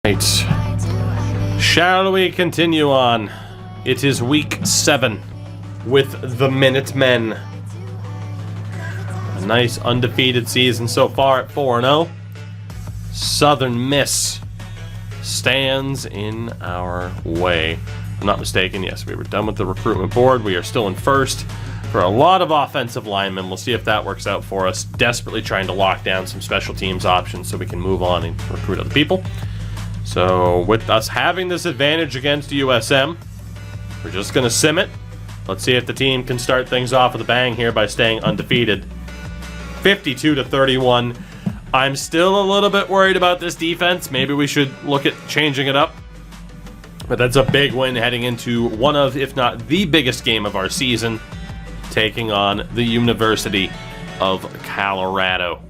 Right. Shall we continue on? It is week 7 with the Minutemen. A nice undefeated season so far at 4-0. Southern Miss stands in our way. If I'm not mistaken, yes, we were done with the recruitment board. We are still in first for a lot of offensive linemen. We'll see if that works out for us. Desperately trying to lock down some special teams options so we can move on and recruit other people. So with us having this advantage against USM, we're just going to sim it. Let's see if the team can start things off with a bang here by staying undefeated. 52-31. I'm still a little bit worried about this defense. Maybe we should look at changing it up. But that's a big win heading into one of, if not the biggest game of our season, taking on the University of Colorado.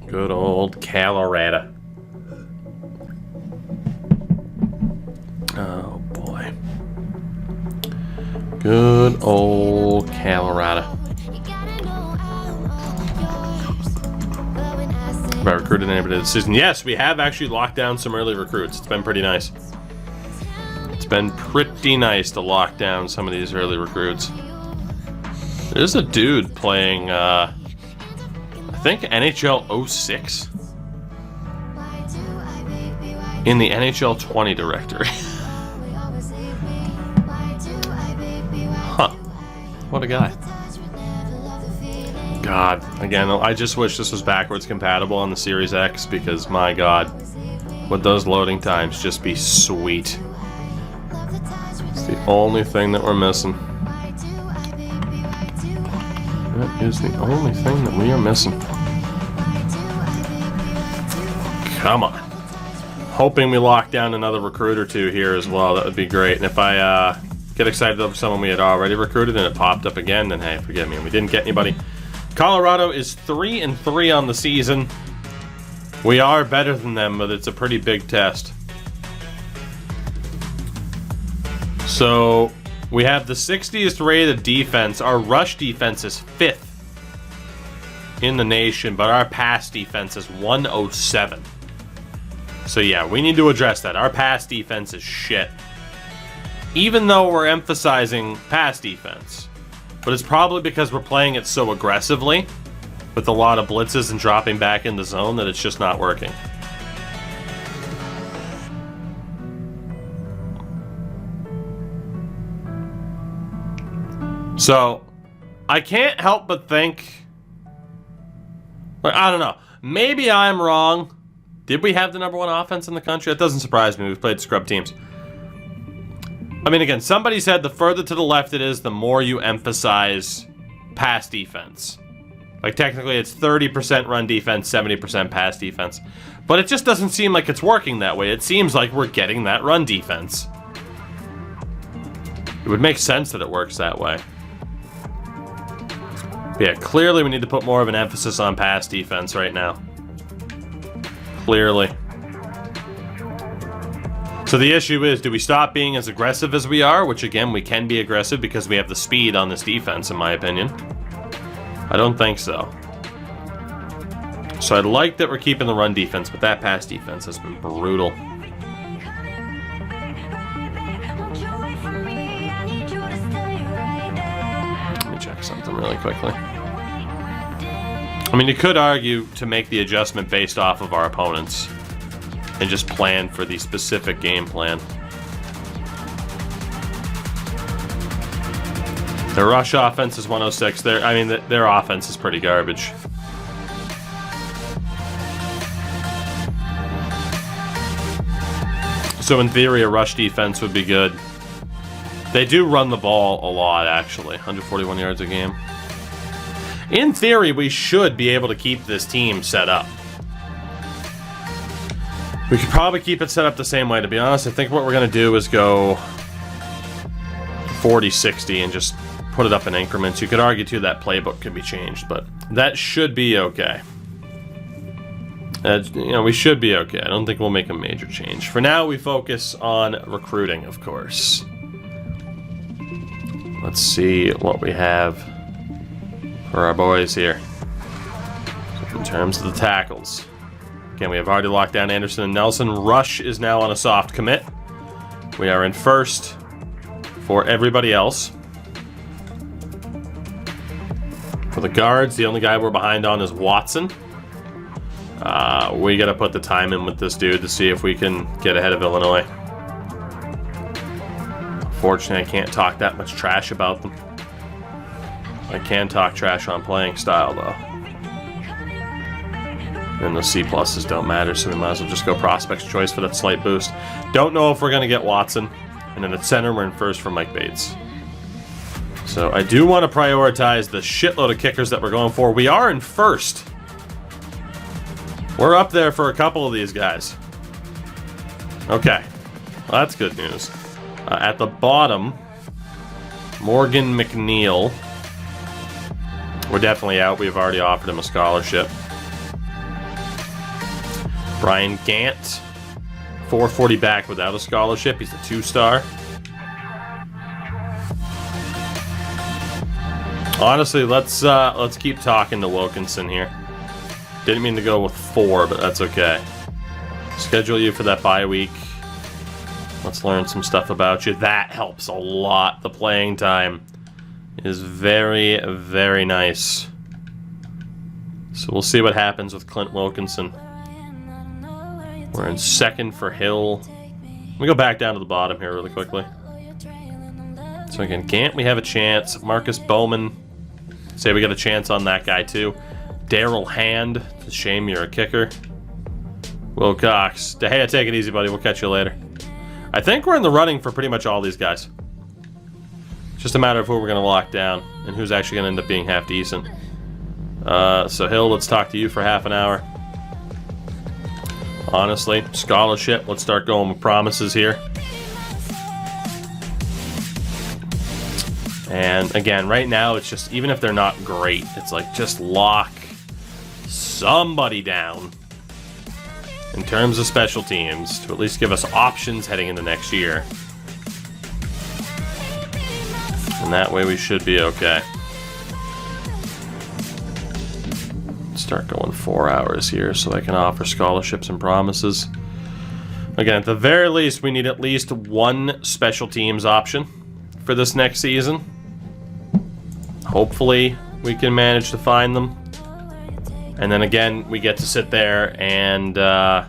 Good old Colorado. Oh boy. Good old Colorado. Have I recruited anybody this season? Yes, we have actually locked down some early recruits. It's been pretty nice. It's been pretty nice to lock down some of these early recruits. There's a dude playing, I think NHL 06 in the NHL 20 directory. Huh. What a guy. God. Again, I just wish this was backwards compatible on the Series X because, my God, would those loading times just be sweet. It's the only thing that we're missing. That is the only thing that we are missing. Come on. Hoping we lock down another recruit or two here as well. That would be great. And if I get excited over someone we had already recruited and it popped up again, then hey, forgive me. We didn't get anybody. Colorado is 3-3 on the season. We are better than them, but it's a pretty big test. So we have the 60th rated defense. Our rush defense is 5th in the nation, but our pass defense is 107. So yeah, we need to address that. Our pass defense is shit. Even though we're emphasizing pass defense. But it's probably because we're playing it so aggressively with a lot of blitzes and dropping back in the zone that it's just not working. So, I can't help but think... I don't know. Maybe I'm wrong. Did we have the #1 offense in the country? That doesn't surprise me. We've played scrub teams. I mean, again, somebody said the further to the left it is, the more you emphasize pass defense. Like, technically, it's 30% run defense, 70% pass defense. But it just doesn't seem like it's working that way. It seems like we're getting that run defense. It would make sense that it works that way. But yeah, clearly we need to put more of an emphasis on pass defense right now. Clearly. So the issue is, do we stop being as aggressive as we are? Which, again, we can be aggressive because we have the speed on this defense, in my opinion. I don't think so. So I like that we're keeping the run defense, but that pass defense has been brutal. Let me check something really quickly. I mean, you could argue to make the adjustment based off of our opponents and just plan for the specific game plan. Their rush offense is 106. Their offense is pretty garbage. So in theory, a rush defense would be good. They do run the ball a lot, actually. 141 yards a game. In theory, we should be able to keep this team set up. We could probably keep it set up the same way, to be honest. I think what we're going to do is go 40-60 and just put it up in increments. You could argue, too, that playbook could be changed, but that should be okay. We should be okay. I don't think we'll make a major change. For now, we focus on recruiting, of course. Let's see what we have for our boys here. So in terms of the tackles, Again, we have already locked down Anderson and Nelson. Rush is now on a soft commit. We are in first for everybody else. For the guards, the only guy we're behind on is Watson. We got to put the time in with this dude to see if we can get ahead of Illinois. Fortunately, I can't talk that much trash about them. I can talk trash on playing style, though. And the C-pluses don't matter, so we might as well just go prospect's choice for that slight boost. Don't know if we're going to get Watson. And then at center, we're in first for Mike Bates. So I do want to prioritize the shitload of kickers that we're going for. We are in first. We're up there for a couple of these guys. Okay. Well, that's good news. At the bottom, Morgan McNeil. We're definitely out. We've already offered him a scholarship. Brian Gant, 440 back without a scholarship. He's a 2-star. Honestly, let's keep talking to Wilkinson here. Didn't mean to go with 4, but that's okay. Schedule you for that bye week. Let's learn some stuff about you. That helps a lot. The playing time is very, very nice. So we'll see what happens with Clint Wilkinson. We're in second for Hill. Let me go back down to the bottom here really quickly. So again, Gant, we have a chance. Marcus Bowman, say we got a chance on that guy too. Daryl Hand, it's a shame you're a kicker. Will Cox, hey, take it easy, buddy. We'll catch you later. I think we're in the running for pretty much all these guys. It's just a matter of who we're going to lock down and who's actually going to end up being half decent. So Hill, let's talk to you for half an hour. Honestly, scholarship, let's start going with promises here. And again, right now, it's just, even if they're not great, it's like just lock somebody down in terms of special teams to at least give us options heading into next year. And that way we should be okay. Start going 4 hours here so I can offer scholarships and promises. Again, at the very least, we need at least one special teams option for this next season. Hopefully, we can manage to find them. And then again, we get to sit there and... oh,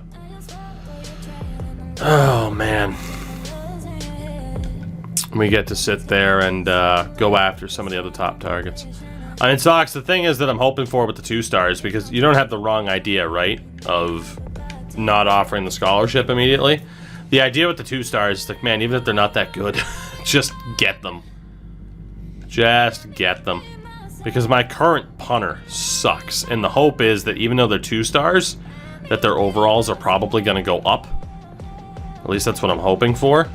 man. We get to sit there and go after some of the other top targets. I mean, Sox, the thing is that I'm hoping for with the 2-stars, because you don't have the wrong idea, right, of not offering the scholarship immediately. The idea with the 2-stars is like, man, even if they're not that good, just get them. Just get them. Because my current punter sucks, and the hope is that even though they're 2-stars, that their overalls are probably going to go up. At least that's what I'm hoping for.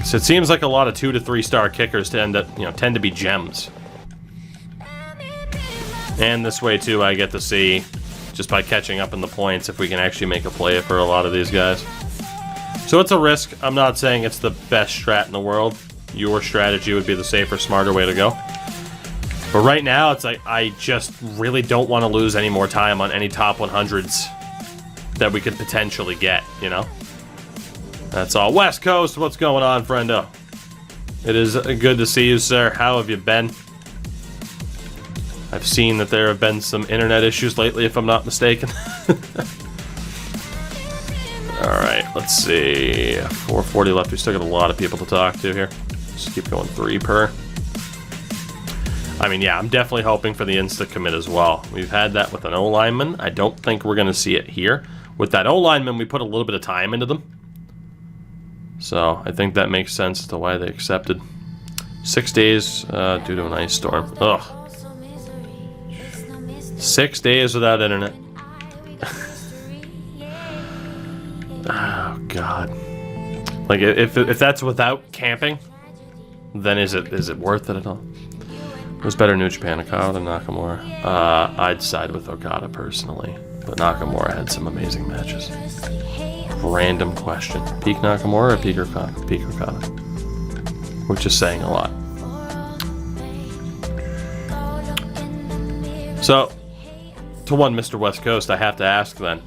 So it seems like a lot of 2 to 3-star kickers tend to be gems. And this way too, I get to see, just by catching up in the points, if we can actually make a play for a lot of these guys. So it's a risk. I'm not saying it's the best strat in the world. Your strategy would be the safer, smarter way to go. But right now, it's like I just really don't want to lose any more time on any top 100s that we could potentially get, you know? That's all. West Coast, what's going on, friendo? It is good to see you, sir. How have you been? I've seen that there have been some internet issues lately, if I'm not mistaken. Alright, let's see. 440 left. We still got a lot of people to talk to here. Just keep going 3 per. I mean, yeah, I'm definitely hoping for the insta-commit as well. We've had that with an O-lineman. I don't think we're going to see it here. With that O-lineman, we put a little bit of time into them. So I think that makes sense to why they accepted. 6 days due to an ice storm. Ugh. 6 days without internet. Oh God. Like if that's without camping, then is it worth it at all? Who's better, New Japan, Okada or Nakamura? I'd side with Okada personally, but Nakamura had some amazing matches. Random question. Peak Nakamura or peak Okada? Peak Okada. Which is saying a lot. to one Mr. West Coast, I have to ask then.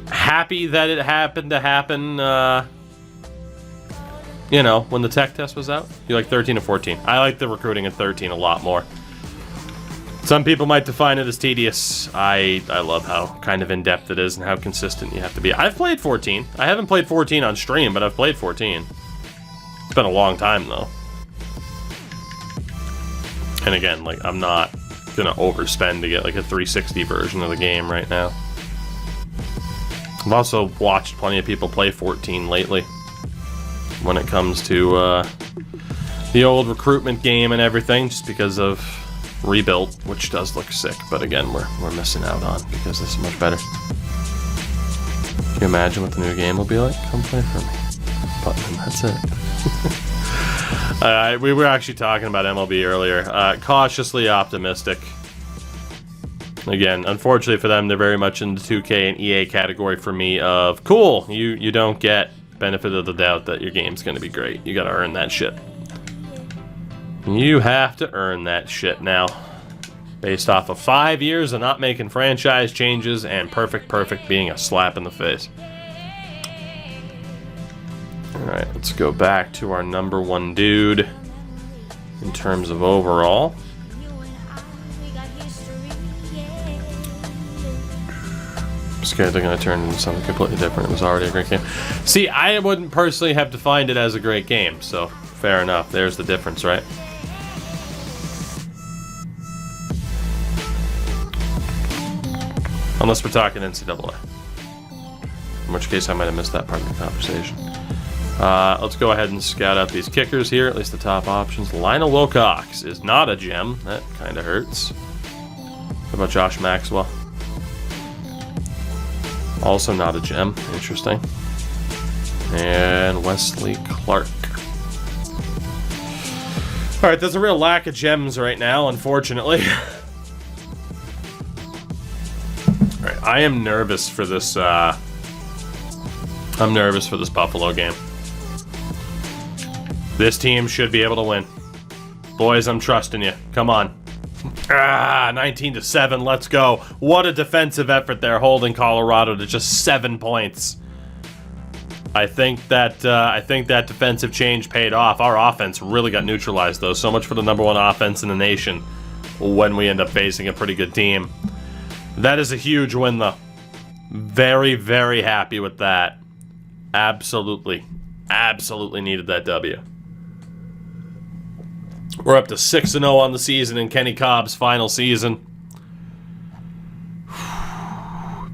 Happy that it happened to happen, you know, when the tech test was out? You like 13 or 14? I like the recruiting at 13 a lot more. Some people might define it as tedious. I love how kind of in-depth it is and how consistent you have to be. I've played 14. I haven't played 14 on stream, but I've played 14. It's been a long time, though. And again, like, I'm not gonna overspend to get like a 360 version of the game right now. I've also watched plenty of people play 14 lately when it comes to the old recruitment game and everything, just because of Rebuilt, which does look sick, but again, we're missing out on because this is much better. Can you imagine what the new game will be like? Come play for me. Button, that's it. We were actually talking about MLB earlier. Cautiously optimistic. Again, unfortunately for them, they're very much in the 2K and EA category for me of, cool, you don't get benefit of the doubt that your game's going to be great. You got to earn that shit. You have to earn that shit now. Based off of 5 years of not making franchise changes and Perfect being a slap in the face. Alright, let's go back to our number one dude in terms of overall. I'm scared they're going to turn into something completely different. It was already a great game. See, I wouldn't personally have defined it as a great game, so fair enough. There's the difference, right? Unless we're talking NCAA. In which case I might have missed that part of the conversation. Let's go ahead and scout out these kickers here, at least the top options. Lionel Wilcox is not a gem. That kind of hurts. What about Josh Maxwell? Also not a gem. Interesting. And Wesley Clark. Alright, there's a real lack of gems right now, unfortunately. Alright, I am nervous for this, I'm nervous for this Buffalo game. This team should be able to win. Boys, I'm trusting you. Come on. 19-7, let's go. What a defensive effort there, holding Colorado to just 7 points. I think that defensive change paid off. Our offense really got neutralized, though. So much for the number one offense in the nation when we end up facing a pretty good team. That is a huge win, though. Very, very happy with that. Absolutely needed that W. We're up to 6-0 on the season in Kenny Cobb's final season.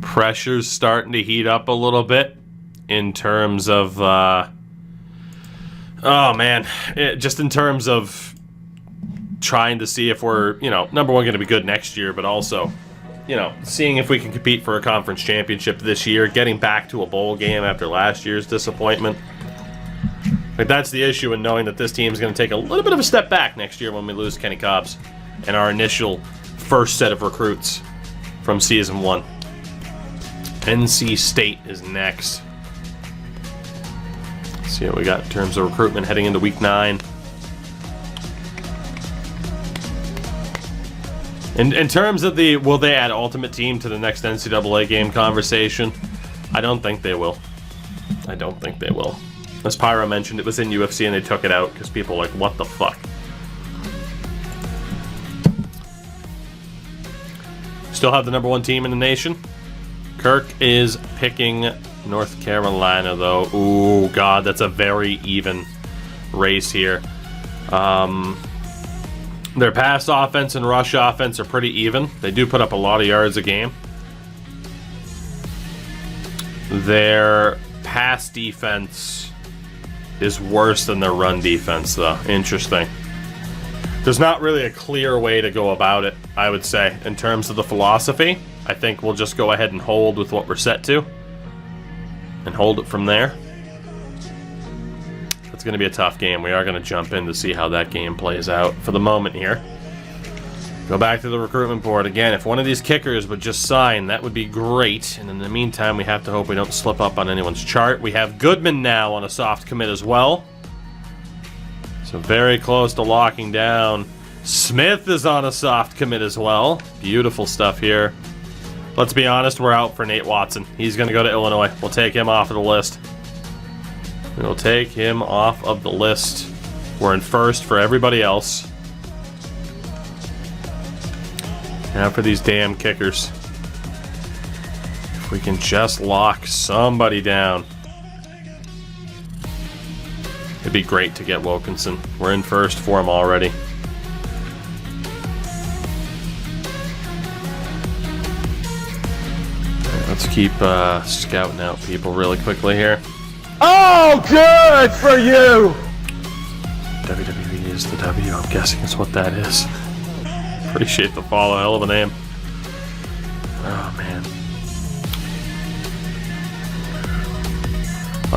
Pressure's starting to heat up a little bit in terms of, just in terms of trying to see if we're, number one, going to be good next year, but also, seeing if we can compete for a conference championship this year, getting back to a bowl game after last year's disappointment. Like, that's the issue in knowing that this team is going to take a little bit of a step back next year when we lose Kenny Cobbs and our initial first set of recruits from Season 1. NC State is next. Let's see what we got in terms of recruitment heading into Week 9. In terms of the, will they add Ultimate Team to the next NCAA game conversation? I don't think they will. As Pyro mentioned, it was in UFC and they took it out because people were like, what the fuck? Still have the number one team in the nation. Kirk is picking North Carolina, though. Ooh, God, that's a very even race here. Their pass offense and rush offense are pretty even. They do put up a lot of yards a game. Their pass defense is worse than their run defense, though. Interesting. There's not really a clear way to go about it, I would say, in terms of the philosophy. I think we'll just go ahead and hold with what we're set to and hold it from there. It's going to be a tough game. We are going to jump in to see how that game plays out for the moment here. Go back to the recruitment board. Again, if one of these kickers would just sign, that would be great. And in the meantime, we have to hope we don't slip up on anyone's chart. We have Goodman now on a soft commit as well. So very close to locking down Smith is on a soft commit as well. Beautiful stuff here. Let's be honest, we're out for Nate Watson. He's going to go to Illinois. We'll take him off of the list. We'll take him off of the list. We're in first for everybody else. Now for these damn kickers. If we can just lock somebody down. It'd be great to get Wilkinson. We're in first for him already. Let's keep scouting out people really quickly here. Oh, good for you! WWE is the W. I'm guessing is what that is. Appreciate the follow. Hell of a name. Oh, man.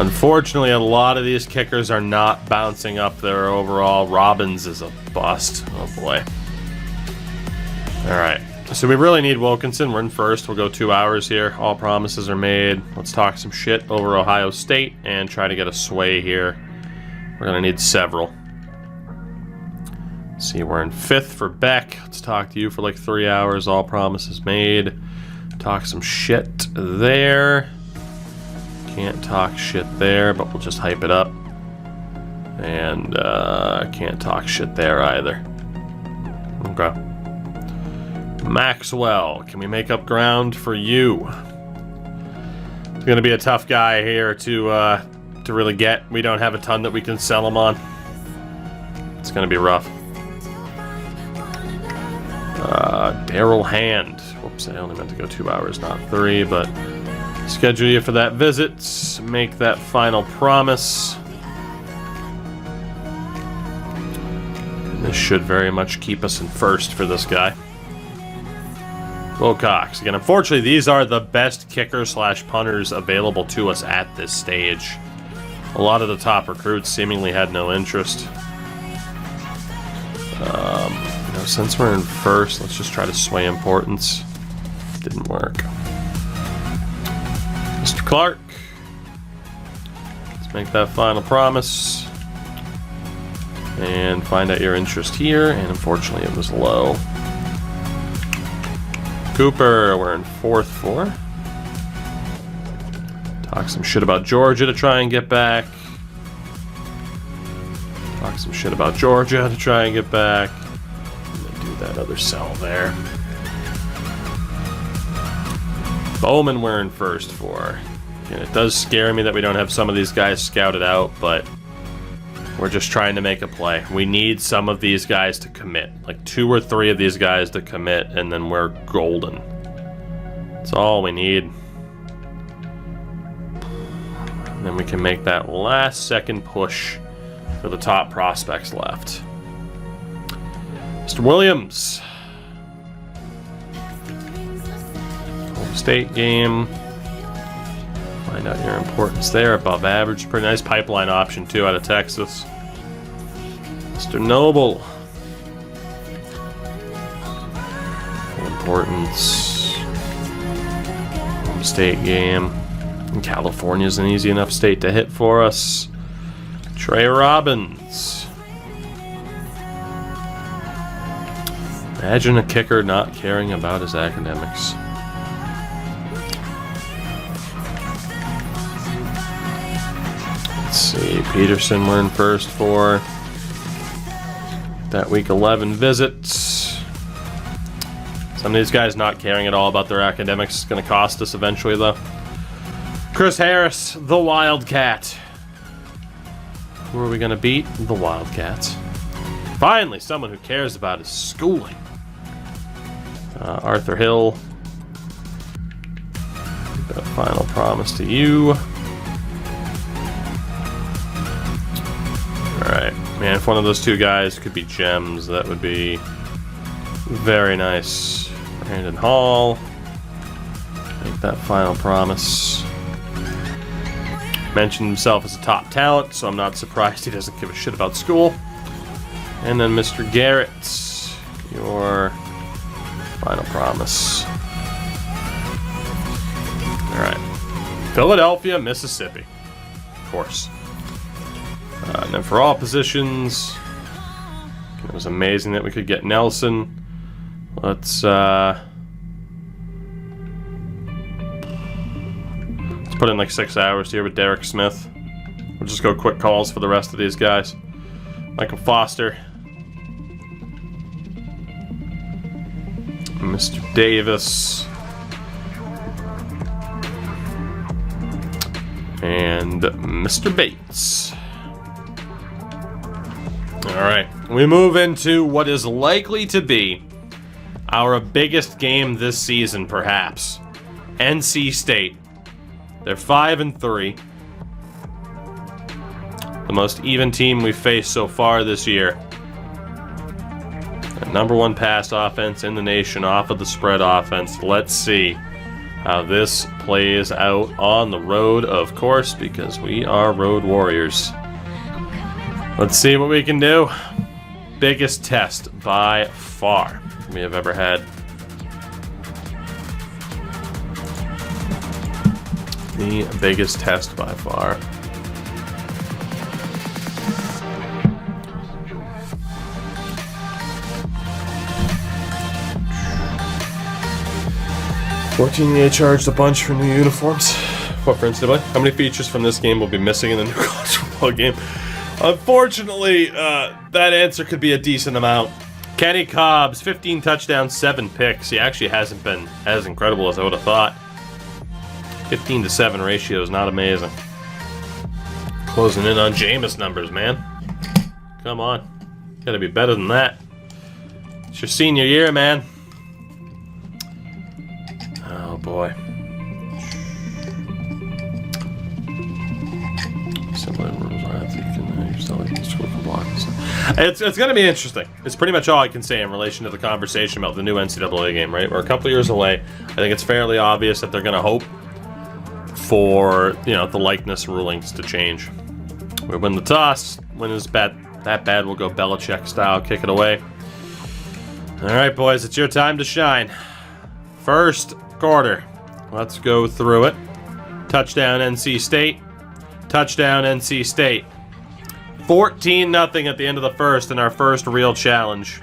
Unfortunately, a lot of these kickers are not bouncing up their overall. Robbins is a bust. Oh, boy. All right. So we really need Wilkinson. We're in first. We'll go 2 hours here. All promises are made. Let's talk some shit over Ohio State and try to get a sway here. We're going to need several. Let's see, we're in fifth for Beck. Let's talk to you for like 3 hours. All promises made. Talk some shit there. Can't talk shit there, but we'll just hype it up. And can't talk shit there either. Okay. Maxwell, can we make up ground for you? It's going to be a tough guy here to really get. We don't have a ton that we can sell him on. It's going to be rough. Daryl Hand. Whoops, I only meant to go 2 hours, not 3, but schedule you for that visit. Make that final promise. This should very much keep us in first for this guy. Wilcox. Again, unfortunately, these are the best kicker/punters available to us at this stage. A lot of the top recruits seemingly had no interest. Since we're in first, let's just try to sway importance. Didn't work. Mr. Clark. Let's make that final promise. And find out your interest here. And unfortunately, it was low. Cooper, we're in fourth for. Talk some shit about Georgia to try and get back. Talk some shit about Georgia to try and get back. Do that other cell there. Bowman, we're in first for. And it does scare me that we don't have some of these guys scouted out, but we're just trying to make a play. We need some of these guys to commit. Like 2 or 3 of these guys to commit, and then we're golden. That's all we need. And then we can make that last second push for the top prospects left. Mr. Williams. Home State game. Find out your importance there. Above average. Pretty nice pipeline option, too, out of Texas. Mr. Noble. Importance. Home State game. And California's an easy enough state to hit for us. Trey Robbins. Imagine a kicker not caring about his academics. Let's see, Peterson we're in first for. That week 11 visits. Some of these guys not caring at all about their academics is going to cost us eventually, though. Chris Harris, the Wildcat. Who are we going to beat? The Wildcats. Finally, someone who cares about his schooling. Arthur Hill. Got a final promise to you. Alright. Man, if one of those 2 guys could be gems, that would be very nice. Brandon Hall. Make that final promise. Mentioned himself as a top talent, so I'm not surprised he doesn't give a shit about school. And then Mr. Garrett, your final promise. Alright. Philadelphia, Mississippi. Of course. And then for all positions, It was amazing that we could get Nelson. Let's put in like 6 hours here with Derek Smith. We'll just go quick calls for the rest of these guys. Michael Foster. Mr. Davis. And Mr. Bates. Alright, we move into what is likely to be our biggest game this season, perhaps. NC State. They're 5-3. The most even team we've faced so far this year. The #1 pass offense in the nation off of the spread offense. Let's see how this plays out on the road, of course, because we are road warriors. Let's see what we can do. Biggest test by far we have ever had. The biggest test by far. $14 charged a bunch for new uniforms. What for NCAA? How many features from this game will be missing in the new college football game? Unfortunately, that answer could be a decent amount. Kenny Cobbs, 15 touchdowns, 7 picks. He actually hasn't been as incredible as I would have thought. 15-7 ratio is not amazing. Closing in on Jameis numbers, man. Come on. Gotta be better than that. It's your senior year, man. Oh, boy. It's going to be interesting. It's pretty much all I can say in relation to the conversation about the new NCAA game, right? We're a couple years away. I think it's fairly obvious that they're going to hope for, you know, the likeness rulings to change. We win the toss. Win is that bad, we'll go Belichick style, kick it away. All right, boys, it's your time to shine. First quarter. Let's go through it. Touchdown NC State. Touchdown NC State. 14-0 at the end of the first in our first real challenge.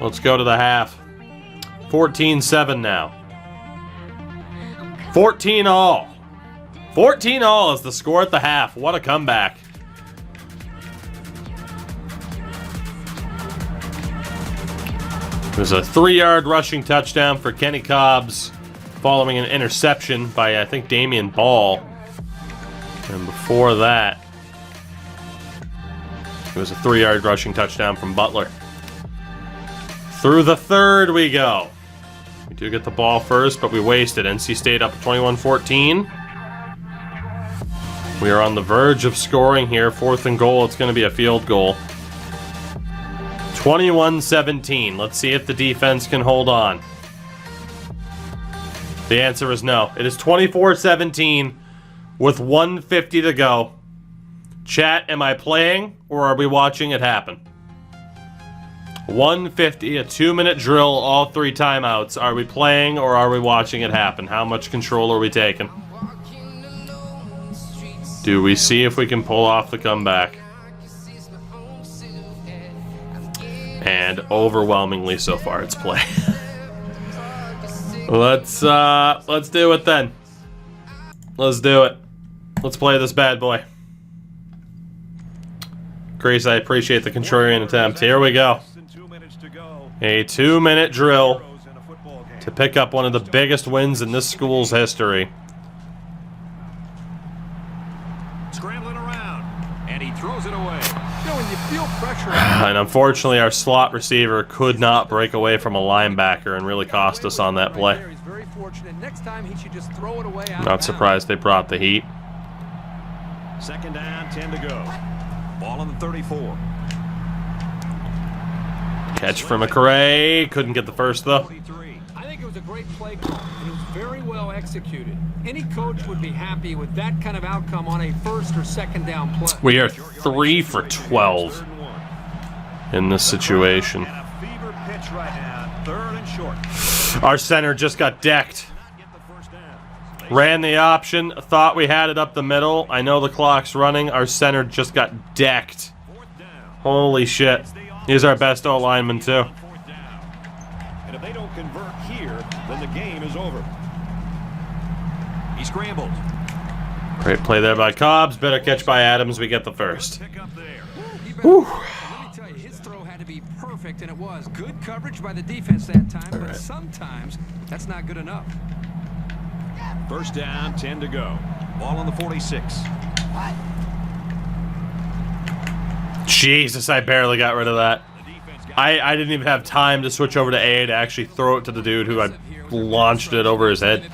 Let's go to the half. 14-7 now. 14-all. 14-all is the score at the half. What a comeback. It was a 3-yard rushing touchdown for Kenny Cobbs following an interception by, I think, Damian Ball. And before that, it was a 3-yard rushing touchdown from Butler. Through the third we go. We do get the ball first, but we wasted. NC State up 21-14. We are on the verge of scoring here. 4th and goal. It's going to be a field goal. 21-17. Let's see if the defense can hold on. The answer is no. It is 24-17 with 1:50 to go. Chat, am I playing or are we watching it happen? 1:50, a 2-minute drill, all 3 timeouts. Are we playing or are we watching it happen? How much control are we taking? Do we see if we can pull off the comeback? And overwhelmingly so far, it's play. Let's do it then. Let's do it. Let's play this bad boy. Grace, I appreciate the contrarian attempt. Here we go. A 2-minute drill to pick up one of the biggest wins in this school's history. Scrambling around, and he throws it away. You know, when you feel pressure. And unfortunately, our slot receiver could not break away from a linebacker and really cost us on that play. He's very fortunate. Next time he should just throw it away. Not surprised they brought the heat. 2nd down, 10 to go. Ball on the 34. Catch from McRae. Couldn't get the first, though. I think it was a great play call, and it was very well executed. Any coach would be happy with that kind of outcome on a 1st or 2nd down play. We are 3 for 12 in this situation. Our center just got decked. Ran the option, thought we had it up the middle. I know the clock's running. Our center just got decked. Holy shit. He's our best O lineman too. And if they don't convert here, then the game is over. He scrambled. Great play there by Cobbs. Better catch by Adams. We get the first. Pick up there. Let me tell you, his throw had to be perfect, and it was. Good coverage by the defense that time, but sometimes that's not good enough. First down, 10 to go. Ball on the 46. Jesus, I barely got rid of that. I didn't even have time to switch over to A to actually throw it to the dude who I launched it over his head.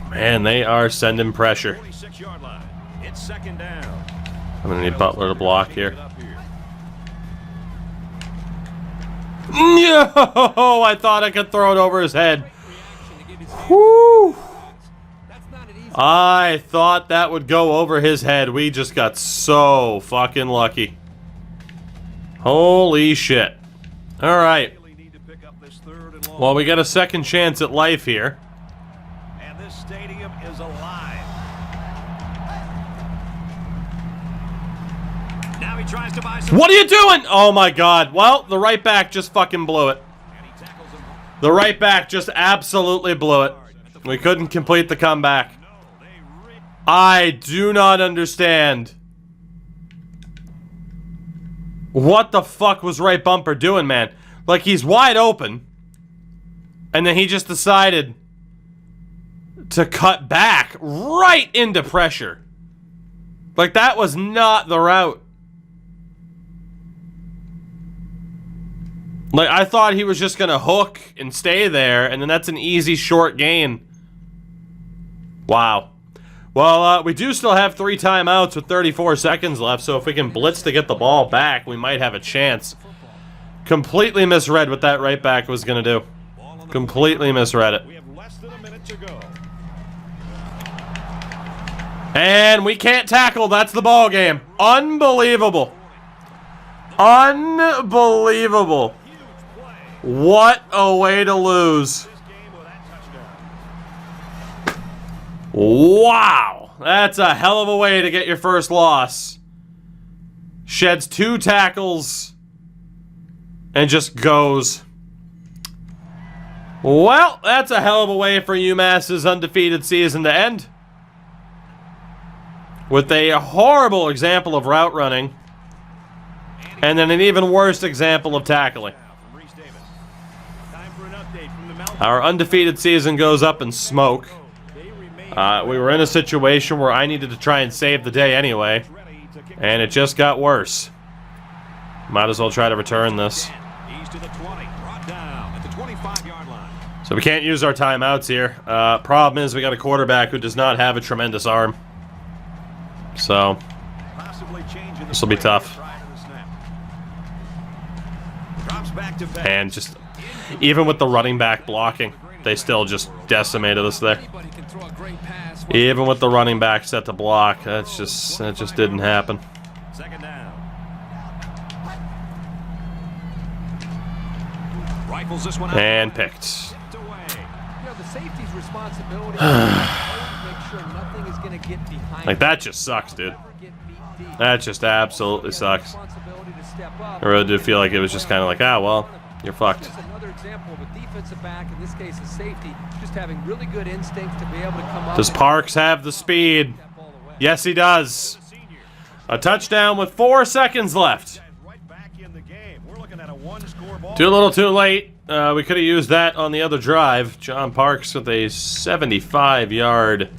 Man, they are sending pressure. 46-yard line. It's second down. I'm going to need Butler to block here. No! I thought I could throw it over his head. Whew. I thought that would go over his head. We just got so fucking lucky. Holy shit. All right. Well, we got a second chance at life here. And this stadium is alive. Now he tries to buy some. What are you doing? Oh my god. Well, the right back just fucking blew it. The right back just absolutely blew it. We couldn't complete the comeback. I do not understand. What the fuck was right bumper doing, man? Like, he's wide open. And then he just decided to cut back right into pressure. Like, that was not the route. Like, I thought he was just going to hook and stay there, and then that's an easy short gain. Wow. Well, we do still have 3 timeouts with 34 seconds left, so if we can blitz to get the ball back, we might have a chance. Completely misread what that right back was going to do. Completely misread it. We have less than a minute to go. And we can't tackle. That's the ball game. Unbelievable. Unbelievable. What a way to lose. Wow. That's a hell of a way to get your first loss. Sheds 2 tackles and just goes. Well, that's a hell of a way for UMass's undefeated season to end. With a horrible example of route running. And then an even worse example of tackling. Our undefeated season goes up in smoke. We were in a situation where I needed to try and save the day anyway. And it just got worse. Might as well try to return this. So we can't use our timeouts here. Problem is we got a quarterback who does not have a tremendous arm. So this will be tough. And just even with the running back blocking, they still just decimated us there. Even with the running back set to block, that just didn't happen. Second down. And picked. You know, the safety's responsibility is to make sure nothing is going to get behind. Like, that just sucks, dude. That just absolutely sucks. I really do feel like it was just kind of like, ah, well, you're fucked. Another example of a defensive back, in this case a safety, just having really good instincts to be able to come up. Does Parks have the speed? Yes, he does. A touchdown with 4 seconds left. Too little, too late. We could have used that on the other drive. John Parks with a 75-yard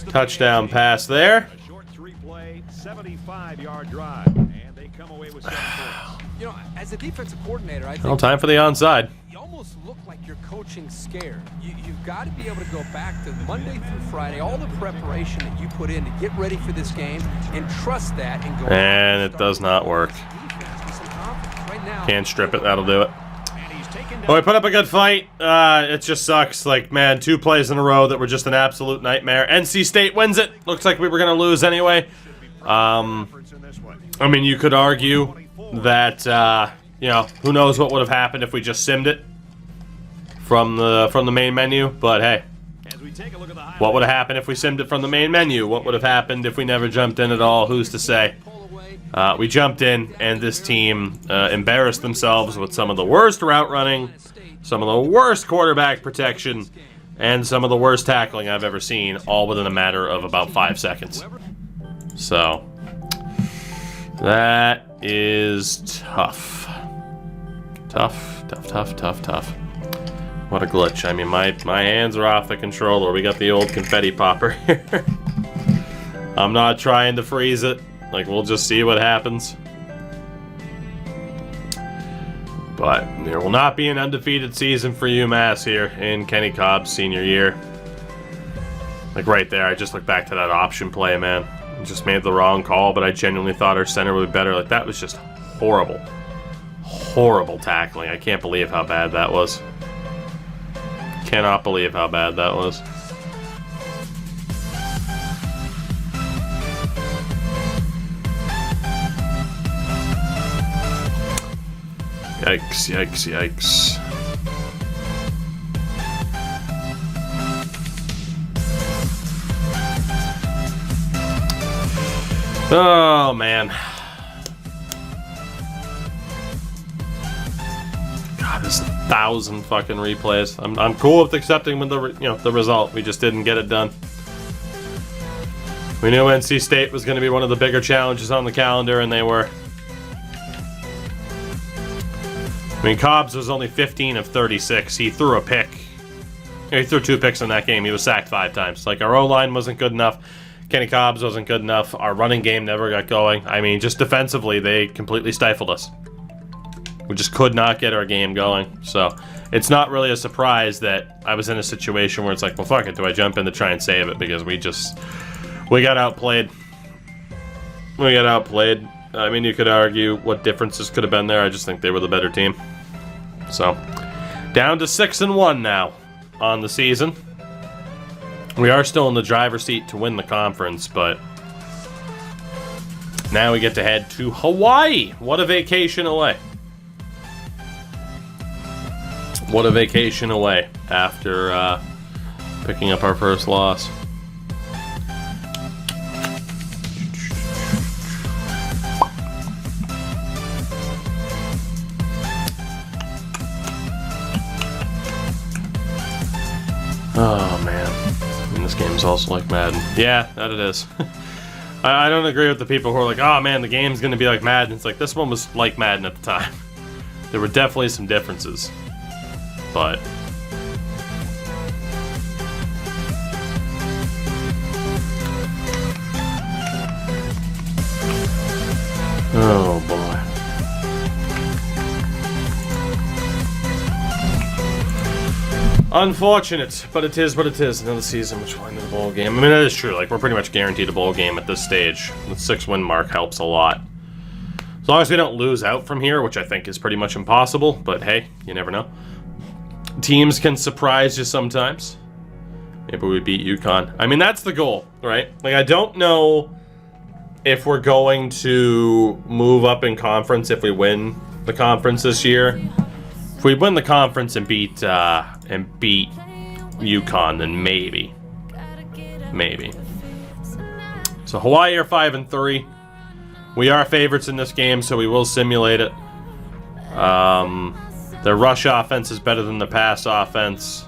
touchdown pass there. A short 3-play, 75-yard drive, and they come away with 7 points. You know, as a defensive coordinator, I think Well, time for the onside. you almost look like you're coaching scared. You've got to be able to go back to Monday through Friday, all the preparation that you put in to get ready for this game, and trust that and go. And it does not work. Can't strip it. That'll do it. Well, we put up a good fight. It just sucks. Like, man, 2 plays in a row that were just an absolute nightmare. NC State wins it. Looks like we were going to lose anyway. I mean, you could argue that, you know, who knows what would have happened if we just simmed it from the main menu. But, hey, what would have happened if we simmed it from the main menu? What would have happened if we never jumped in at all? Who's to say? We jumped in, and this team embarrassed themselves with some of the worst route running, some of the worst quarterback protection, and some of the worst tackling I've ever seen, all within a matter of about 5 seconds. So, that is tough. Tough. What a glitch. I mean, my hands are off the controller. We got the old confetti popper here. I'm not trying to freeze it. Like, we'll just see what happens. But there will not be an undefeated season for UMass here in Kenny Cobb's senior year. Like, right there, I just looked back to that option play, man. I just made the wrong call, but I genuinely thought our center would be better. Like, that was just horrible. Horrible tackling. I can't believe how bad that was. Cannot believe how bad that was. Yikes. Oh, man. God, there's 1,000 fucking replays. I'm cool with accepting with the result. We just didn't get it done. We knew NC State was going to be one of the bigger challenges on the calendar, and they were. I mean, Cobbs was only 15 of 36. He threw a pick. He threw 2 picks in that game. He was sacked 5 times. Like, our O-line wasn't good enough. Kenny Cobbs wasn't good enough. Our running game never got going. I mean, just defensively, they completely stifled us. We just could not get our game going. So, it's not really a surprise that I was in a situation where it's like, well, fuck it. Do I jump in to try and save it? Because we got outplayed. I mean, you could argue what differences could have been there. I just think they were the better team. So, down to 6-1 now on the season. We are still in the driver's seat to win the conference, but now we get to head to Hawaii. What a vacation away. What a vacation away after picking up our first loss. Oh, man. And this game's also like Madden. Yeah, that it is. I don't agree with the people who are like, oh, man, the game's going to be like Madden. It's like, this one was like Madden at the time. There were definitely some differences. But... oh, boy. Unfortunate, but it is what it is. Another season which will end in a bowl game. I mean, that is true. Like, we're pretty much guaranteed a bowl game at this stage. The 6-win mark helps a lot. As long as we don't lose out from here, which I think is pretty much impossible. But hey, you never know. Teams can surprise you sometimes. Maybe we beat UConn. I mean, that's the goal, right? Like, I don't know if we're going to move up in conference if we win the conference this year. If we win the conference and beat UConn, then maybe. So Hawaii are 5-3. We are favorites in this game, so we will simulate it. Their rush offense is better than the pass offense.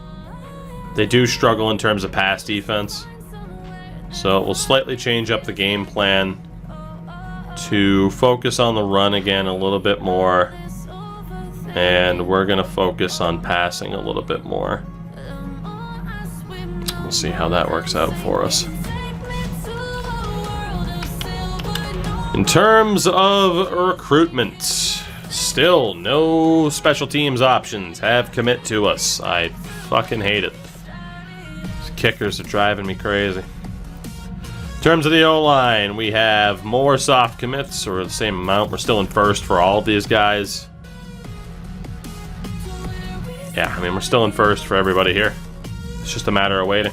They do struggle in terms of pass defense. So we'll slightly change up the game plan to focus on the run again a little bit more. And we're going to focus on passing a little bit more. We'll see how that works out for us. In terms of recruitment, still no special teams options have commit to us. I fucking hate it. These kickers are driving me crazy. In terms of the O-line, we have more soft commits, or the same amount. We're still in first for all of these guys. Yeah, I mean, we're still in first for everybody here. It's just a matter of waiting.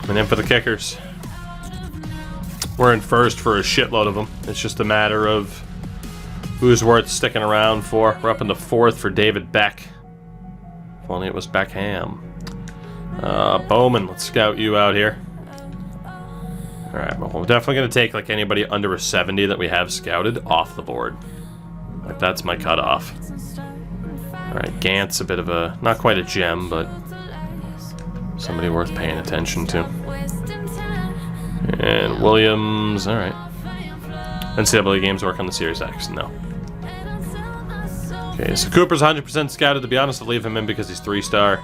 And then for the kickers, we're in first for a shitload of them. It's just a matter of who's worth sticking around for. We're up into fourth for David Beck. If only it was Beckham. Bowman, let's scout you out here. Alright, well, we're definitely going to take like anybody under a 70 that we have scouted off the board. Like, that's my cutoff. Alright, Gant's a bit of a, not quite a gem, but somebody worth paying attention to. And Williams, alright. NCAA games work on the Series X, no. Okay, so Cooper's 100% scouted. To be honest, I'll leave him in because he's 3-star.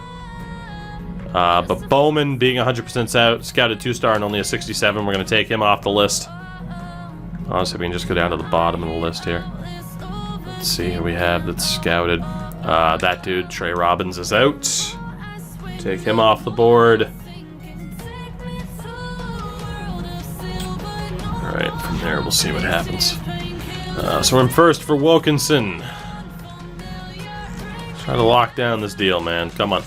But Bowman being 100% scouted 2-star and only a 67, we're going to take him off the list. Honestly, we can just go down to the bottom of the list here. Let's see who we have that's scouted. That dude, Trey Robbins, is out. Take him off the board. Alright, from there we'll see what happens. So we're in first for Wilkinson. Try to lock down this deal, man. Come on.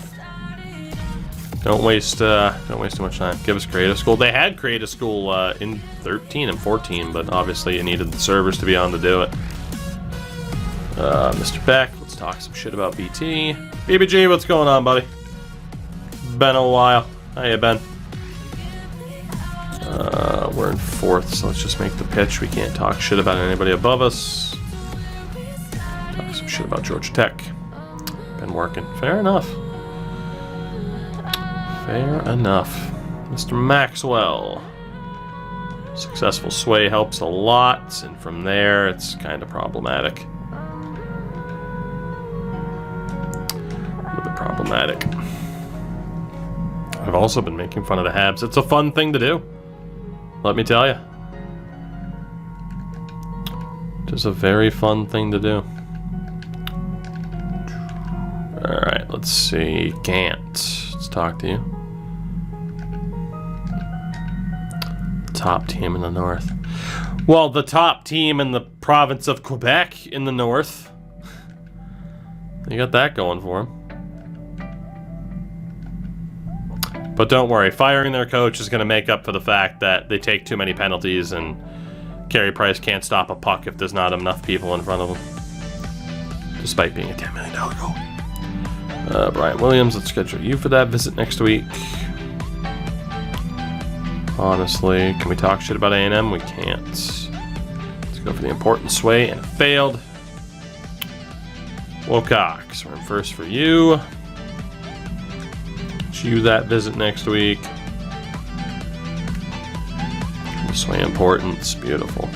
Don't waste too much time. Give us creative school. They had creative school in 13 and 14, but obviously you needed the servers to be on to do it. Mr. Beck, let's talk some shit about BT. BBG, what's going on, buddy? Been a while. How you been? We're in fourth, so let's just make the pitch. We can't talk shit about anybody above us. Talk some shit about Georgia Tech. Been working. Fair enough. Fair enough. Mr. Maxwell. Successful sway helps a lot, and from there it's kind of problematic. A little bit problematic. I've also been making fun of the Habs. It's a fun thing to do. Let me tell you. Just a very fun thing to do. Alright, let's see. Gant. Let's talk to you. Top team in the north. Well, the top team in the province of Quebec in the north. You got that going for them. But don't worry, firing their coach is going to make up for the fact that they take too many penalties and Carey Price can't stop a puck if there's not enough people in front of him. Despite being a $10 million goal. Brian Williams, let's schedule you for that visit next week. Honestly, can we talk shit about A&M? We can't. Let's go for the important sway, and it failed. Wilcox, we're in first for you. You that visit next week. Sway importance, beautiful.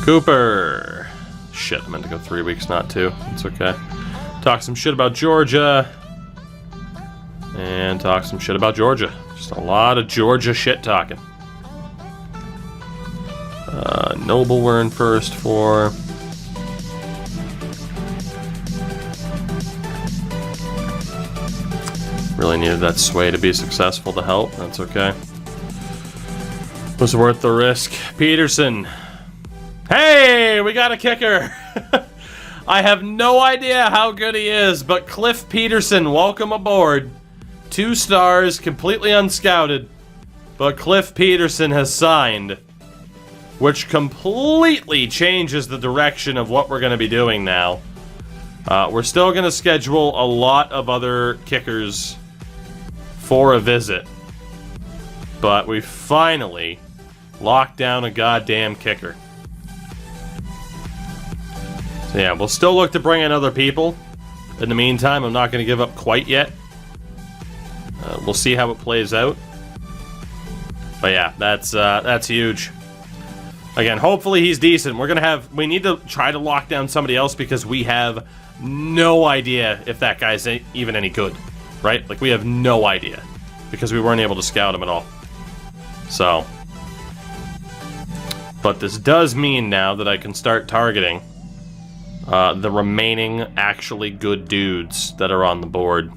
Cooper. Shit, I meant to go 3 weeks, not 2. It's okay. Talk some shit about Georgia. And talk some shit about Georgia. Just a lot of Georgia shit talking. Noble we're in first for. Really needed that sway to be successful to help. That's okay. Was worth the risk. Peterson. Hey, we got a kicker. I have no idea how good he is, but Cliff Peterson, welcome aboard. 2 stars, completely unscouted. But Cliff Peterson has signed, which completely changes the direction of what we're going to be doing now. We're still going to schedule a lot of other kickers for a visit, but we finally locked down a goddamn kicker. So yeah, we'll still look to bring in other people. In the meantime, I'm not going to give up quite yet. We'll see how it plays out. But yeah, that's huge. Again, hopefully he's decent. We need to try to lock down somebody else because we have no idea if that guy's even any good. Right? Like, we have no idea because we weren't able to scout him at all. So, but this does mean now that I can start targeting the remaining actually good dudes that are on the board.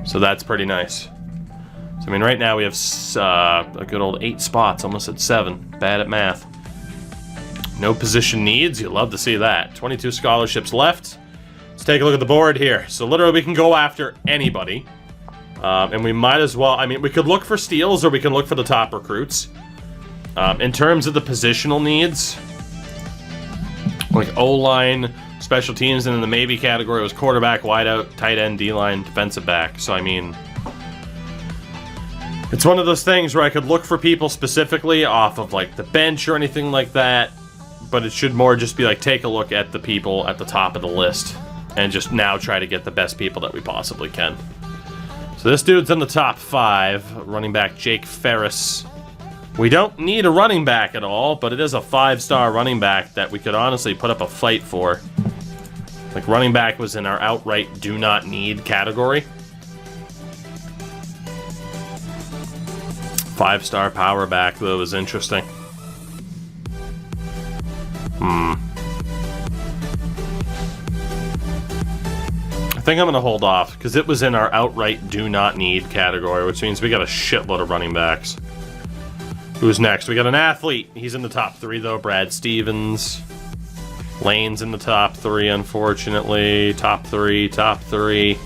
So that's pretty nice. So, I mean, right now we have a good old 8 spots, almost at 7. Bad at math. No position needs. You'd love to see that. 22 scholarships left. Let's take a look at the board here. So literally we can go after anybody. And we might as well, I mean, we could look for steals or we can look for the top recruits. In terms of the positional needs, like O-line, special teams, and in the maybe category was quarterback, wideout, tight end, D-line, defensive back. So, I mean, It's one of those things where I could look for people specifically off of like the bench or anything like that, but it should more just be like take a look at the people at the top of the list and just now try to get the best people that we possibly can. So this dude's in the top 5, running back Jake Ferris. We don't need a running back at all, but it is a 5-star running back that we could honestly put up a fight for. Like, running back was in our outright do not need category. 5-star power back, though, is interesting. I think I'm going to hold off, because it was in our outright do not need category, which means we got a shitload of running backs. Who's next? We got an athlete. He's in the top 3, though. Brad Stevens. Lane's in the top 3, unfortunately. Top 3, top 3.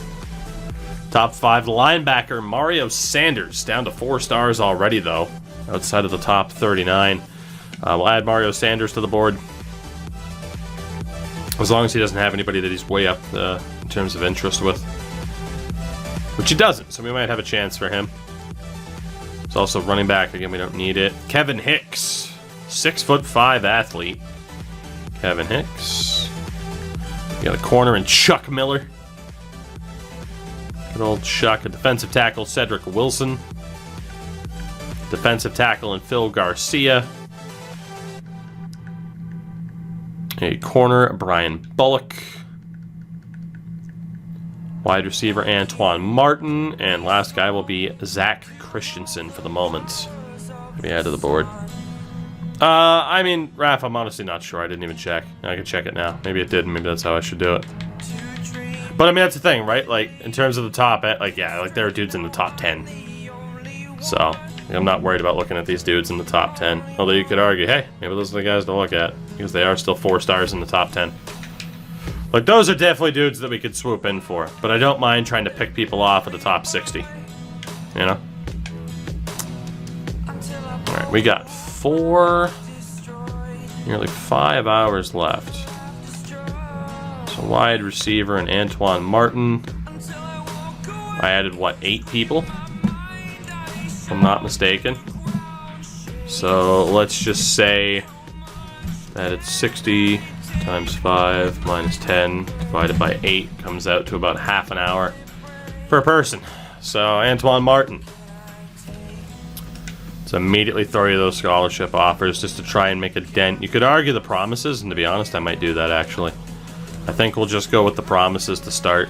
Top 5, linebacker Mario Sanders. Down to 4 stars already, though. Outside of the top 39. We'll add Mario Sanders to the board. As long as he doesn't have anybody that he's way up in terms of interest with. Which he doesn't, so we might have a chance for him. It's also running back. Again, we don't need it. Kevin Hicks. 6'5" athlete. Kevin Hicks. We got a corner in Chuck Miller. Good old Chuck. A defensive tackle, Cedric Wilson. Defensive tackle in Phil Garcia. A corner, Brian Bullock. Wide receiver, Antoine Martin. And last guy will be Zach Christensen for the moment. We add to the board. I mean, Raph, I'm honestly not sure. I didn't even check. I can check it now. Maybe it did. Maybe that's how I should do it. But I mean, that's the thing, right? Like, in terms of the top, like, yeah, like there are dudes in the top 10. So, I'm not worried about looking at these dudes in the top 10. Although you could argue, hey, maybe those are the guys to look at. Because they are still 4 stars in the top 10. Like, those are definitely dudes that we could swoop in for. But I don't mind trying to pick people off at the top 60. You know? Alright, we got nearly 5 hours left. So wide receiver and Antoine Martin. I added, what, 8 people? If I'm not mistaken. So let's just say that it's 60 times 5 minus 10 divided by 8 comes out to about half an hour per person. So Antoine Martin. Let's immediately throw you those scholarship offers just to try and make a dent. You could argue the promises, and to be honest, I might do that actually. I think we'll just go with the promises to start.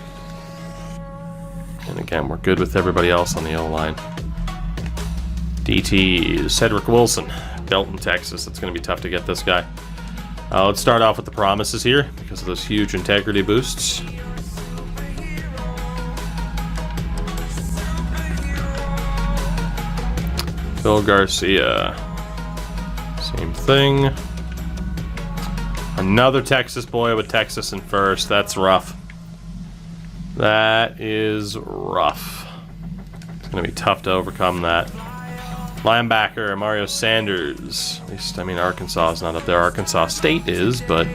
And again, we're good with everybody else on the O-line. DT, Cedric Wilson, Belton, Texas. It's going to be tough to get this guy. Let's start off with the promises here because of those huge integrity boosts. Phil Garcia. Same thing. Another Texas boy with Texas in first. That's rough. That is rough. It's going to be tough to overcome that. Linebacker, Mario Sanders. At least, I mean, Arkansas is not up there. Arkansas State is, but...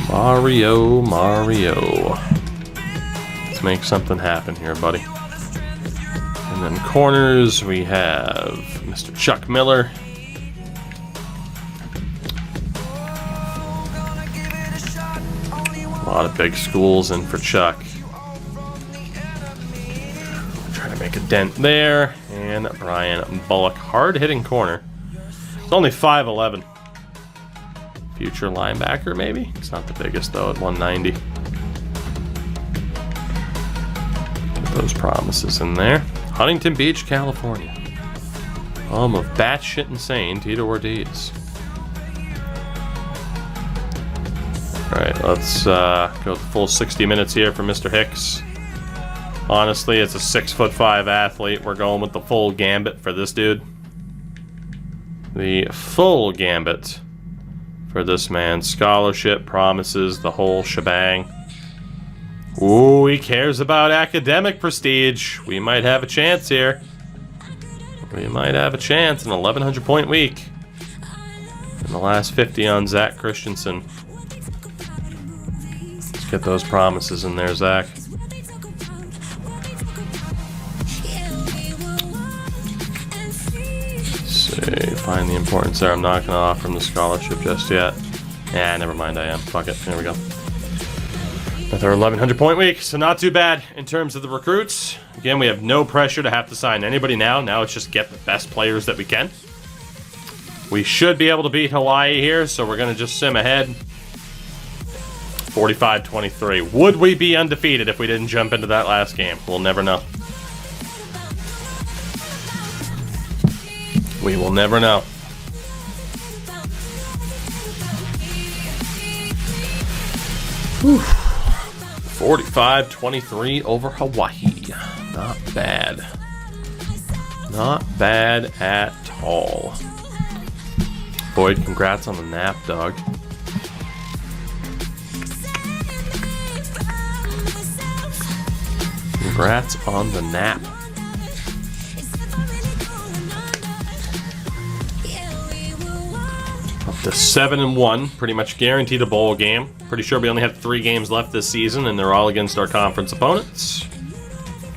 Mario. Let's make something happen here, buddy. And then corners, we have Mr. Chuck Miller. A lot of big schools in for Chuck. Try to make a dent there. And Brian Bullock, hard-hitting corner. It's only 5'11". Future linebacker, maybe? It's not the biggest, though, at 190. Get those promises in there. Huntington Beach, California. Home of batshit insane Tito Ortiz. Alright, let's go the full 60 minutes here for Mr. Hicks. Honestly, it's a 6'5" athlete. We're going with the full gambit for this dude. The full gambit for this man. Scholarship, promises, the whole shebang. Ooh, he cares about academic prestige. We might have a chance here. We might have a chance. An 1,100-point week. And the last 50 on Zach Christensen. Let's get those promises in there, Zach. find the importance there. I'm not going to offer him the scholarship just yet. Yeah, never mind, I am. Fuck it. There we go. Another 1,100 point week, so not too bad in terms of the recruits. Again, we have no pressure to have to sign anybody now. Now it's just get the best players that we can. We should be able to beat Hawaii here, so we're going to just sim ahead. 45-23. Would we be undefeated if we didn't jump into that last game? We'll never know. We will never know. Whew. 45-23 over Hawaii. Not bad. Not bad at all. Boyd, congrats on the nap, dog. Congrats on the nap. Up to 7-1, pretty much guaranteed a bowl game. Pretty sure we only have 3 games left this season, and they're all against our conference opponents.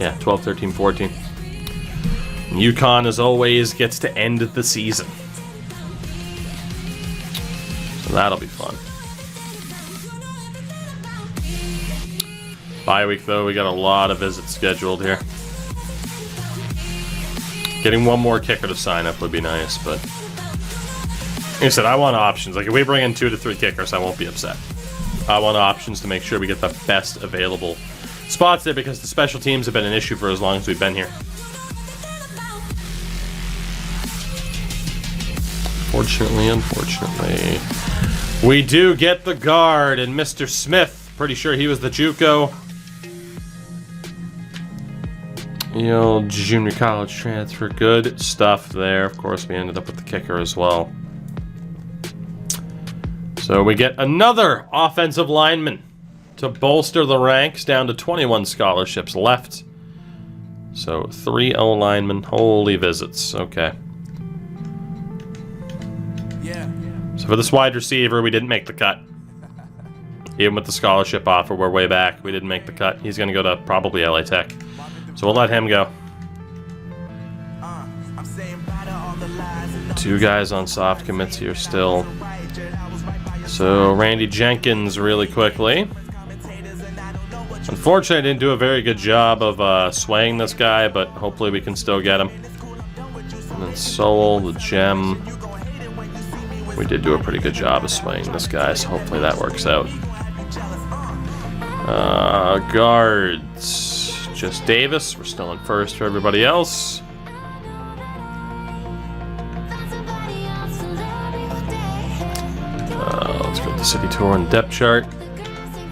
Yeah, 12, 13, 14. And UConn, as always, gets to end the season. So that'll be fun. Bye week, though, we got a lot of visits scheduled here. Getting one more kicker to sign up would be nice, but like I said, I want options. Like, if we bring in 2 to 3 kickers, I won't be upset. I want options to make sure we get the best available spots there, because the special teams have been an issue for as long as we've been here. Unfortunately, we do get the guard and Mr. Smith. Pretty sure he was the JUCO. Yale junior college transfer. Good stuff there. Of course, we ended up with the kicker as well. So we get another offensive lineman to bolster the ranks, down to 21 scholarships left. So 3 O-linemen. Holy visits. Okay. So for this wide receiver, we didn't make the cut. Even with the scholarship offer, we're way back. We didn't make the cut. He's going to go to probably LA Tech. So we'll let him go. 2 guys on soft commits here still. So Randy Jenkins really quickly. Unfortunately, I didn't do a very good job of swaying this guy, but hopefully we can still get him. And then Soul, the gem. We did do a pretty good job of swaying this guy, so hopefully that works out. Guards. Just Davis. We're still in first for everybody else. Let's go to the city tour and depth chart.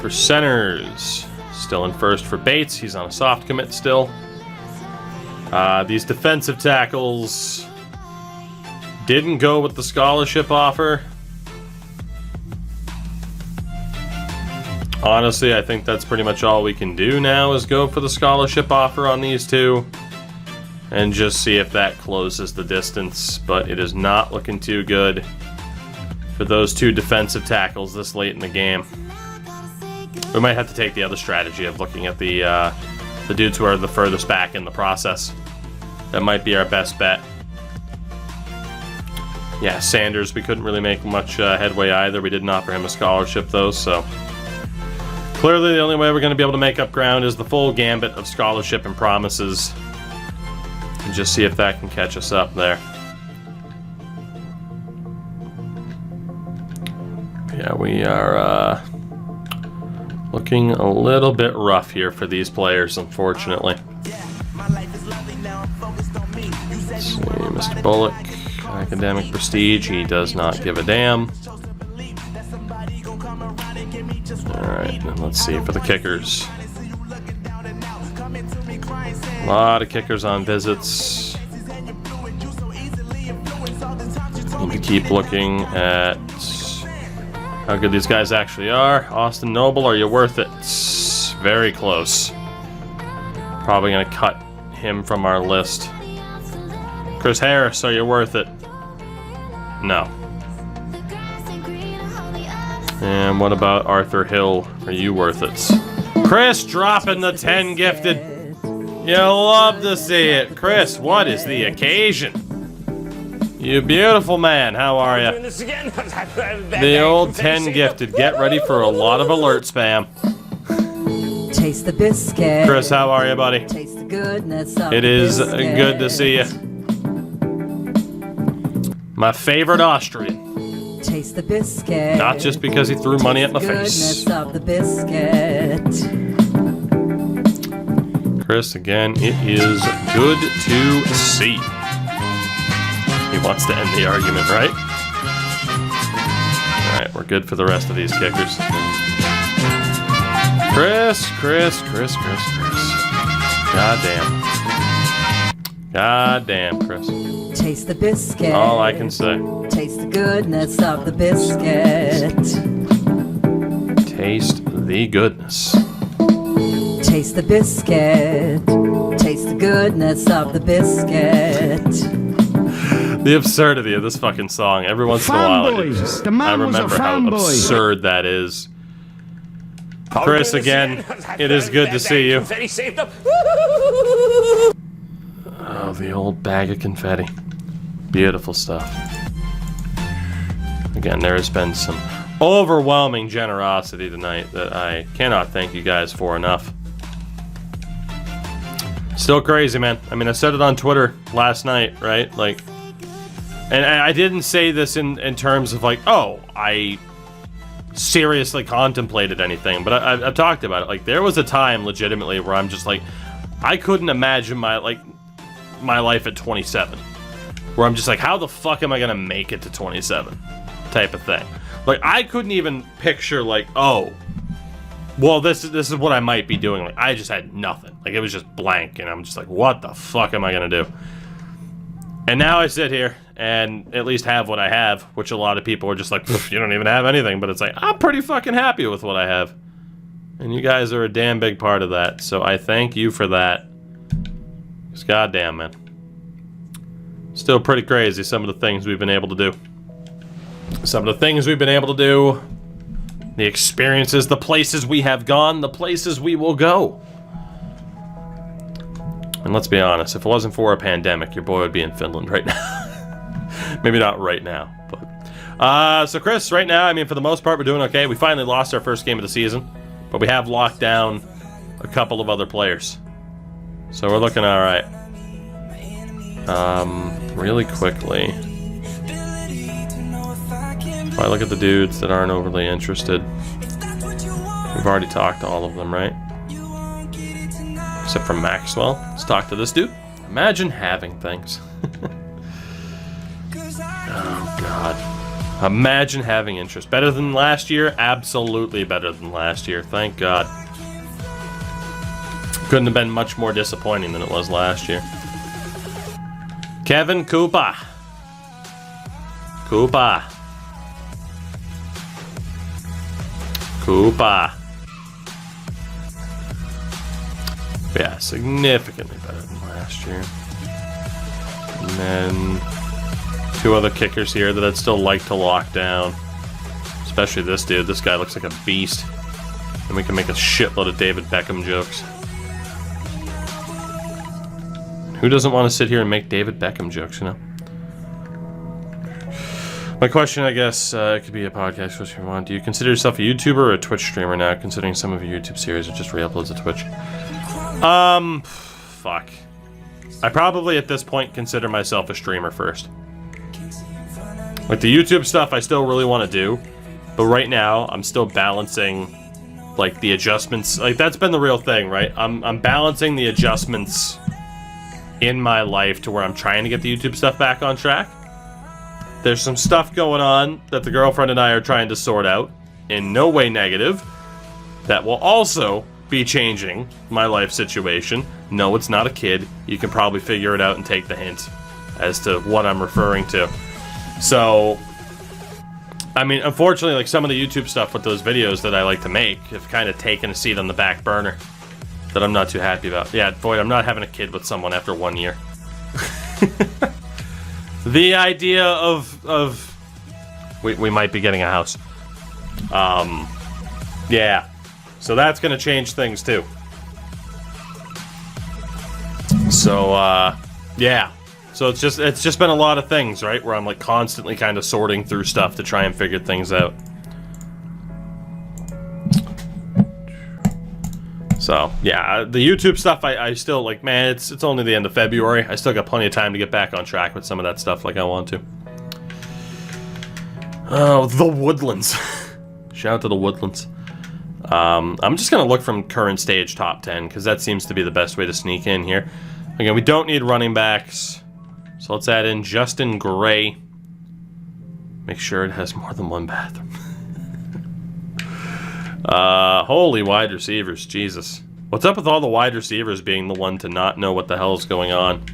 For centers, still in first for Bates. He's on a soft commit still. These defensive tackles didn't go with the scholarship offer. Honestly, I think that's pretty much all we can do now, is go for the scholarship offer on these 2 and just see if that closes the distance. But it is not looking too good for those 2 defensive tackles this late in the game. We might have to take the other strategy of looking at the dudes who are the furthest back in the process. That might be our best bet. Yeah, Sanders, we couldn't really make much headway either. We didn't offer him a scholarship, though, so clearly the only way we're going to be able to make up ground is the full gambit of scholarship and promises, and just see if that can catch us up there. Yeah, we are looking a little bit rough here for these players, unfortunately. Let's see, Mr. Bullock. Academic prestige, he does not give a damn. Alright, and let's see for the kickers. A lot of kickers on visits. Need to keep looking at how good these guys actually are. Austin Noble, are you worth it? Very close. Probably going to cut him from our list. Chris Harris, are you worth it? No. And what about Arthur Hill? Are you worth it? Chris dropping the 10 gifted. You love to see it. Chris, what is the occasion? You beautiful man. How are you? The old 10 gifted. Get ready for a lot of alert spam. Taste the biscuit. Chris, how are you, buddy? Taste the goodness of It is good to see you. My favorite Austrian. Taste the biscuit. Not just because he threw money at my face. Goodness of the biscuit. Chris, again, it is good to see. He wants to end the argument, right? Alright, we're good for the rest of these kickers. Chris. Goddamn, Chris. Taste the biscuit. All I can say. Taste the goodness of the biscuit. Taste the goodness. Taste the biscuit. Taste the goodness of the biscuit. The absurdity of this fucking song. Every once in a while, I remember how absurd that is. Chris, again, it is good to see you. Oh, the old bag of confetti. Beautiful stuff. Again, there has been some overwhelming generosity tonight that I cannot thank you guys for enough. Still crazy, man. I mean, I said it on Twitter last night, right? Like, and I didn't say this in terms of like, oh, I seriously contemplated anything, but I've talked about it. Like, there was a time legitimately where I'm just like, I couldn't imagine my life at 27, where I'm just like, how the fuck am I gonna make it to 27 type of thing. Like, I couldn't even picture like, oh, well, this is what I might be doing. Like, I just had nothing. Like, it was just blank, and I'm just like, what the fuck am I gonna do? And now I sit here and at least have what I have, which a lot of people are just like, you don't even have anything. But it's like, I'm pretty fucking happy with what I have. And you guys are a damn big part of that. So I thank you for that. Because goddamn, man. Still pretty crazy, some of the things we've been able to do. Some of the things we've been able to do. The experiences, the places we have gone, the places we will go. And let's be honest, if it wasn't for a pandemic, your boy would be in Finland right now. Maybe not right now, but... so Chris, right now, I mean, for the most part, we're doing okay. We finally lost our first game of the season, but we have locked down a couple of other players. So we're looking alright. Really quickly... If I look at the dudes that aren't overly interested, we've already talked to all of them, right? Except for Maxwell. Let's talk to this dude. Imagine having things. Oh, God. Imagine having interest. Better than last year? Absolutely better than last year. Thank God. Couldn't have been much more disappointing than it was last year. Kevin Cooper. Cooper. Yeah, significantly better than last year. And then two other kickers here that I'd still like to lock down. Especially this dude. This guy looks like a beast. And we can make a shitload of David Beckham jokes. Who doesn't want to sit here and make David Beckham jokes, you know? My question, I guess, it could be a podcast question if you want. Do you consider yourself a YouTuber or a Twitch streamer now, considering some of your YouTube series are just re-uploads to Twitch? Fuck. I probably, at this point, consider myself a streamer first. Like, the YouTube stuff I still really want to do, but right now, I'm still balancing, like, the adjustments. Like, that's been the real thing, right? I'm balancing the adjustments in my life to where I'm trying to get the YouTube stuff back on track. There's some stuff going on that the girlfriend and I are trying to sort out, in no way negative, that will also be changing my life situation. No, it's not a kid. You can probably figure it out and take the hint as to what I'm referring to. So, I mean, unfortunately, like, some of the YouTube stuff with those videos that I like to make have kind of taken a seat on the back burner that I'm not too happy about. Yeah, Void, I'm not having a kid with someone after 1 year. The idea of we might be getting a house. Yeah. So that's gonna change things too. So yeah. So it's just been a lot of things, right? Where I'm like constantly kind of sorting through stuff to try and figure things out. So yeah, the YouTube stuff I still like, man, it's only the end of February. I still got plenty of time to get back on track with some of that stuff like I want to. Oh, the Woodlands. Shout out to the Woodlands. I'm just gonna look from current stage top 10 because that seems to be the best way to sneak in here. Again, we don't need running backs, so let's add in Justin Gray. Make sure it has more than one bathroom. Holy wide receivers, Jesus. What's up with all the wide receivers being the one to not know what the hell is going on?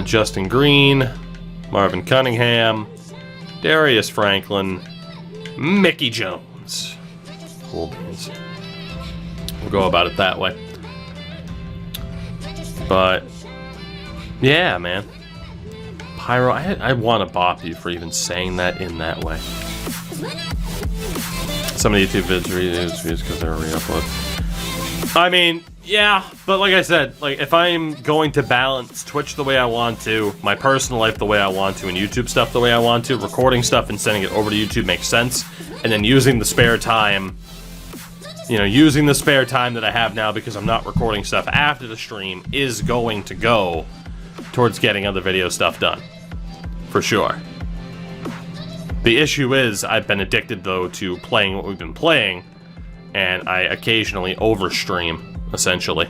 Justin Green, Marvin Cunningham, Darius Franklin, Mickey Jones. Cool beans. We'll go about it that way. But, yeah, man. Pyro, I want to bop you for even saying that in that way. Some of the YouTube vids because they're re-upload. I mean, yeah, but like I said, like if I'm going to balance Twitch the way I want to, my personal life the way I want to, and YouTube stuff the way I want to, recording stuff and sending it over to YouTube makes sense, and then using the spare time, you know, using the spare time that I have now because I'm not recording stuff after the stream is going to go towards getting other video stuff done, for sure. The issue is like I've been addicted though to playing what we've been playing, and I occasionally overstream, essentially.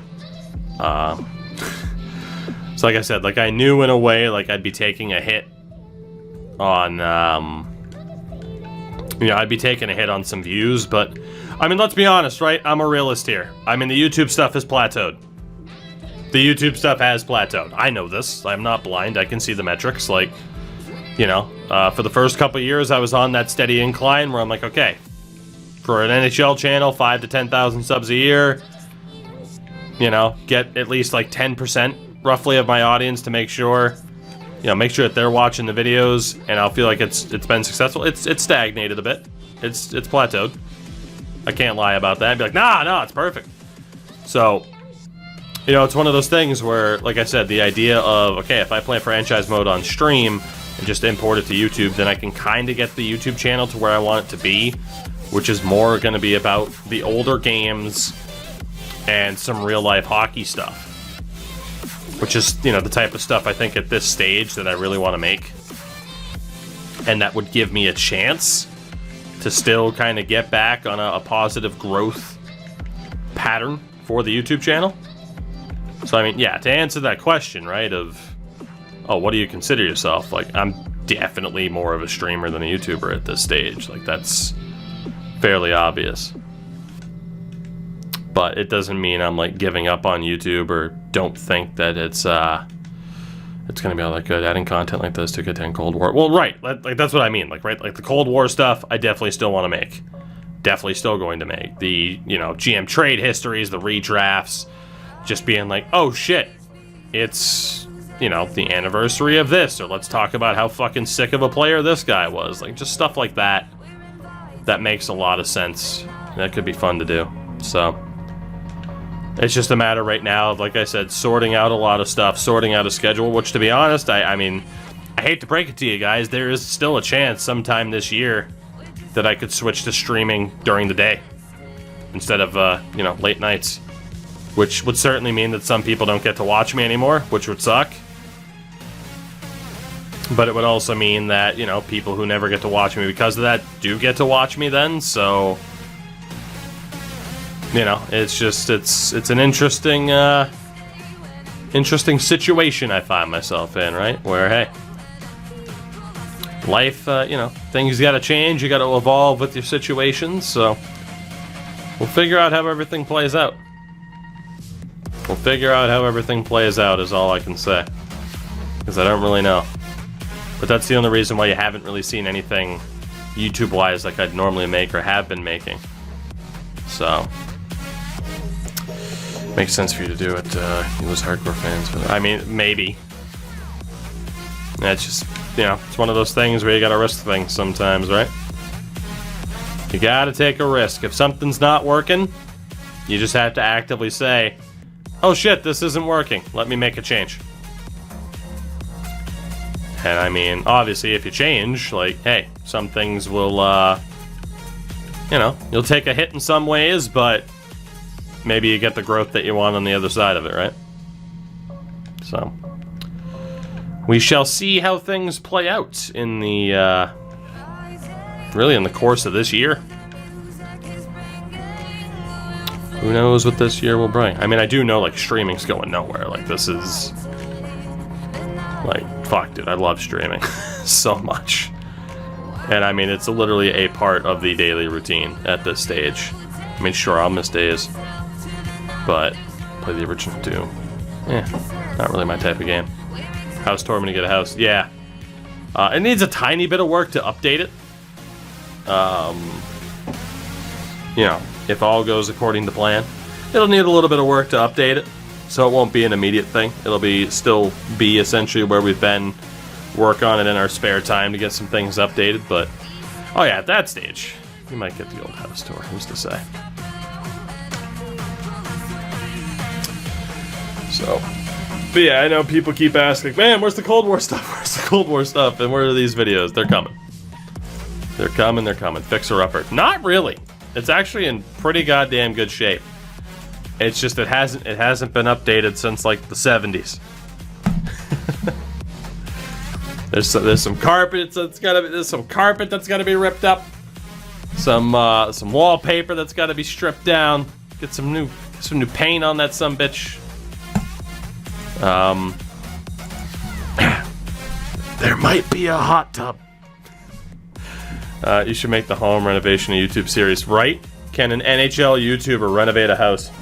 So like I said, like I knew in a way like I'd be taking a hit on, you know, I'd be taking a hit on some views, but I mean, let's be honest, right? I'm a realist here. I mean, the YouTube stuff has plateaued. The YouTube stuff has plateaued. I know this. I'm not blind. I can see the metrics. Like, you know, for the first couple of years, I was on that steady incline where I'm like, okay, for an NHL channel, 5,000 to 10,000 subs a year, you know, get at least like 10% roughly of my audience to make sure, you know, make sure that they're watching the videos, and I'll feel like it's been successful. It's stagnated a bit. It's plateaued. I can't lie about that. I'd be like, nah, it's perfect. So, you know, it's one of those things where, like I said, the idea of, okay, if I play franchise mode on stream and just import it to YouTube, then I can kind of get the YouTube channel to where I want it to be, which is more going to be about the older games and some real-life hockey stuff. Which is, you know, the type of stuff I think at this stage that I really want to make. And that would give me a chance to still kind of get back on a positive growth pattern for the YouTube channel. So, I mean, yeah, to answer that question, right, of, oh, what do you consider yourself? Like, I'm definitely more of a streamer than a YouTuber at this stage. Like, that's fairly obvious. But it doesn't mean I'm, like, giving up on YouTube or don't think that it's going to be all that good. Adding content like this to contend Cold War. Well, right, like, that's what I mean. Like, right, like, the Cold War stuff, I definitely still want to make. Definitely still going to make. The, you know, GM trade histories, the redrafts, just being like, oh shit, it's, you know, the anniversary of this, or let's talk about how fucking sick of a player this guy was. Like, just stuff like that. That makes a lot of sense. That could be fun to do. So, it's just a matter right now of, like I said, sorting out a lot of stuff, sorting out a schedule, which, to be honest, I mean, I hate to break it to you guys, there is still a chance sometime this year that I could switch to streaming during the day instead of, you know, late nights. Which would certainly mean that some people don't get to watch me anymore, which would suck. But it would also mean that, you know, people who never get to watch me because of that do get to watch me then, so, you know, it's just, it's an interesting, interesting situation I find myself in, right? Where, hey, life, you know, things gotta change, you gotta evolve with your situations, so we'll figure out how everything plays out. We'll figure out how everything plays out is all I can say. Because I don't really know. But that's the only reason why you haven't really seen anything YouTube-wise like I'd normally make or have been making. So, makes sense for you to do it. You lose hardcore fans. But, I mean, maybe. That's just, you know, it's one of those things where you gotta risk things sometimes, right? You gotta take a risk. If something's not working, you just have to actively say, oh shit, this isn't working. Let me make a change. And I mean, obviously, if you change, like, hey, some things will, you know, you'll take a hit in some ways, but maybe you get the growth that you want on the other side of it, right? So, we shall see how things play out in the, really in the course of this year. Who knows what this year will bring? I mean, I do know, like, streaming's going nowhere. Like, this is... Like, fuck, dude, I love streaming so much. And, I mean, it's literally a part of the daily routine at this stage. I mean, sure, I'll miss days. But, play the original 2. Not really my type of game. House tour, I'm gonna get a house. Yeah. It needs a tiny bit of work to update it. You know, if all goes according to plan, it'll need a little bit of work to update it, so it won't be an immediate thing. It'll still be essentially where we've been, work on it in our spare time to get some things updated, but oh yeah, at that stage, you might get the old house tour, who's to say. So, but yeah, I know people keep asking, man, where's the Cold War stuff? Where's the Cold War stuff? And where are these videos? They're coming. They're coming. Fixer-upper. Not really. It's actually in pretty goddamn good shape. It's just it hasn't been updated since like the 70s. there's some carpet there's some carpet that's gotta be ripped up. Some wallpaper that's gotta be stripped down. Get some new paint on that sumbitch. There might be a hot tub. You should make the home renovation a YouTube series, right? Can an NHL YouTuber renovate a house?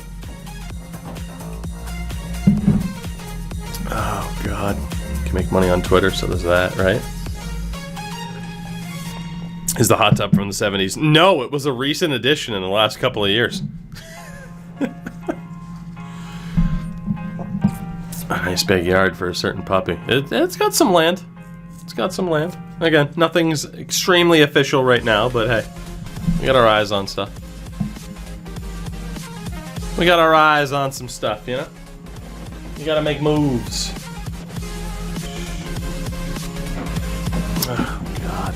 Oh, God. You can make money on Twitter, so there's that, right? Is the hot tub from the 70s? No, it was a recent addition in the last couple of years. A nice big yard for a certain puppy. It's got some land. It's got some land. Again, nothing's extremely official right now, but hey, we got our eyes on stuff. We got our eyes on some stuff, you know? You gotta make moves. Oh, God.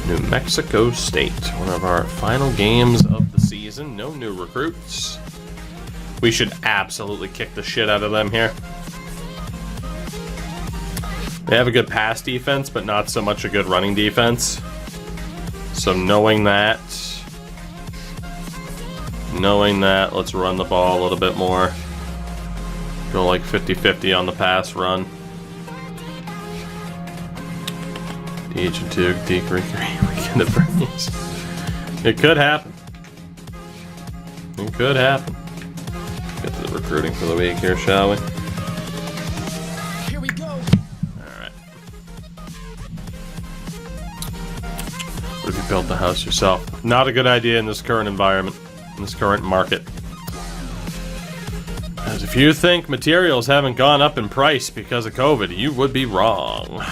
New Mexico State, one of our final games of the season. No new recruits. We should absolutely kick the shit out of them here. They have a good pass defense, but not so much a good running defense. So knowing that, let's run the ball a little bit more. Go like 50-50 on the pass run. Agent 2, weekend of Bernie's. It could happen. It could happen. Get to the recruiting for the week here, shall we? Here we go. Alright. What if you built the house yourself? Not a good idea in this current environment, in this current market. As if you think materials haven't gone up in price because of COVID, you would be wrong.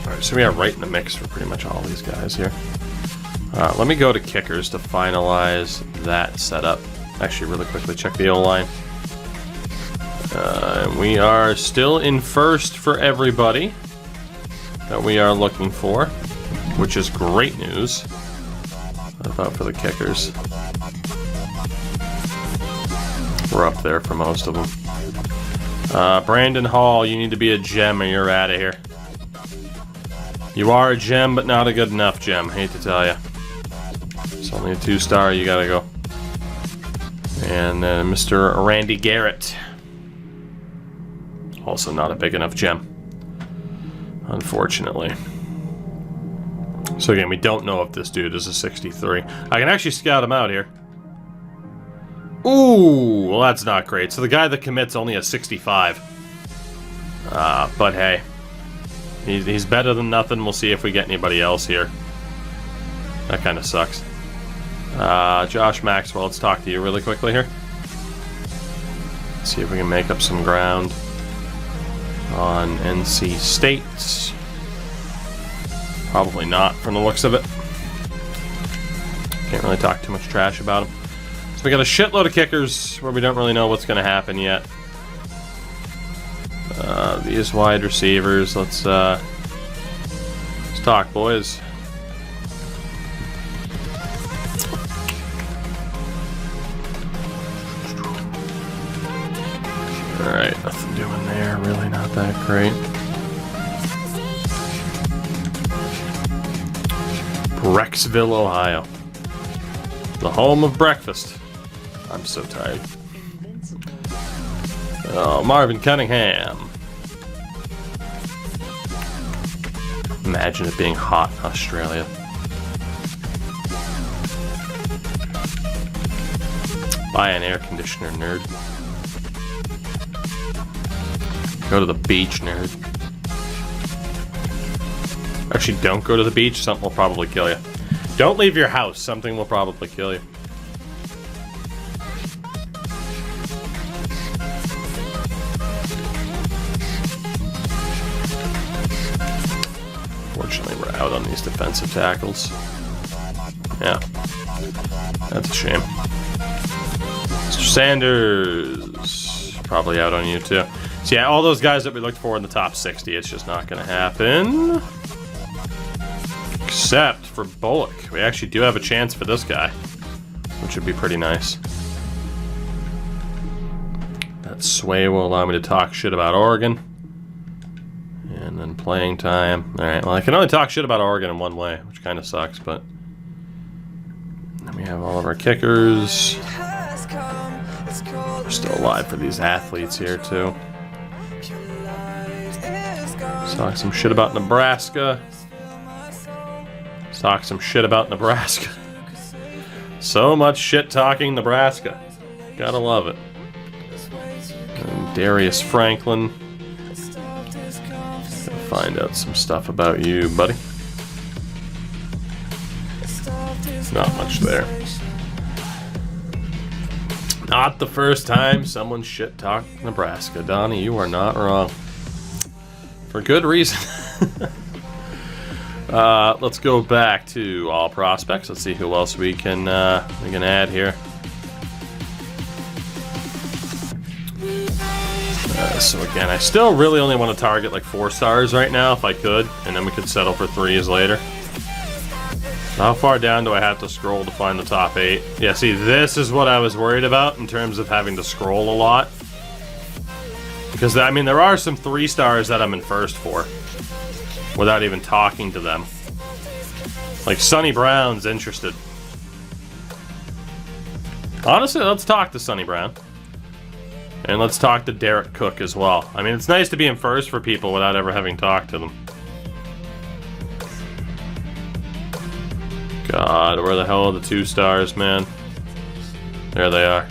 Alright, so we are right in the mix for pretty much all these guys here. Let me go to kickers to finalize that setup. Actually, really quickly, check the O-line. We are still in first for everybody that we are looking for, which is great news. What about for the kickers? We're up there for most of them. Brandon Hall, you need to be a gem or you're out of here. You are a gem, but not a good enough gem, hate to tell you. It's only a 2-star, you gotta go. And then Mr. Randy Garrett. Also not a big enough gem, unfortunately. So again, we don't know if this dude is a 63. I can actually scout him out here. Ooh, well that's not great. So the guy that commits only a 65. But hey, he's better than nothing. We'll see if we get anybody else here. That kind of sucks. Josh Maxwell, let's talk to you really quickly here. Let's see if we can make up some ground on NC State. Probably not from the looks of it. Can't really talk too much trash about him. So we got a shitload of kickers where we don't really know what's going to happen yet. These wide receivers, let's talk, boys. Alright, nothing doing there, really not that great. Brecksville, Ohio. The home of breakfast. I'm so tired. Oh, Marvin Cunningham. Imagine it being hot in Australia. Buy an air conditioner, nerd. Go to the beach, nerd. Actually, don't go to the beach. Something will probably kill you. Don't leave your house. Something will probably kill you. Fortunately, we're out on these defensive tackles. Yeah. That's a shame. Mr. Sanders. Probably out on you, too. So, yeah, all those guys that we looked for in the top 60, it's just not going to happen. Except for Bullock. We actually do have a chance for this guy, which would be pretty nice. That sway will allow me to talk shit about Oregon. And then playing time. Alright, well, I can only talk shit about Oregon in one way, which kind of sucks, but... Then we have all of our kickers. We're still alive for these athletes here, too. Let's talk some shit about Nebraska. Let's talk some shit about Nebraska. So much shit talking Nebraska. Gotta love it. And Darius Franklin. Gonna find out some stuff about you, buddy. Not much there. Not the first time someone shit talked Nebraska. Donnie, you are not wrong. For good reason. Let's go back to all prospects. Let's see who else we can add here. So again, I still really only want to target like 4 stars right now if I could, and then we could settle for 3s later. How far down do I have to scroll to find the top 8? Yeah, see, this is what I was worried about in terms of having to scroll a lot. Because, I mean, there are some 3 stars that I'm in first for. Without even talking to them. Like, Sonny Brown's interested. Honestly, let's talk to Sonny Brown. And let's talk to Derek Cook as well. I mean, it's nice to be in first for people without ever having talked to them. God, where the hell are the 2 stars, man? There they are.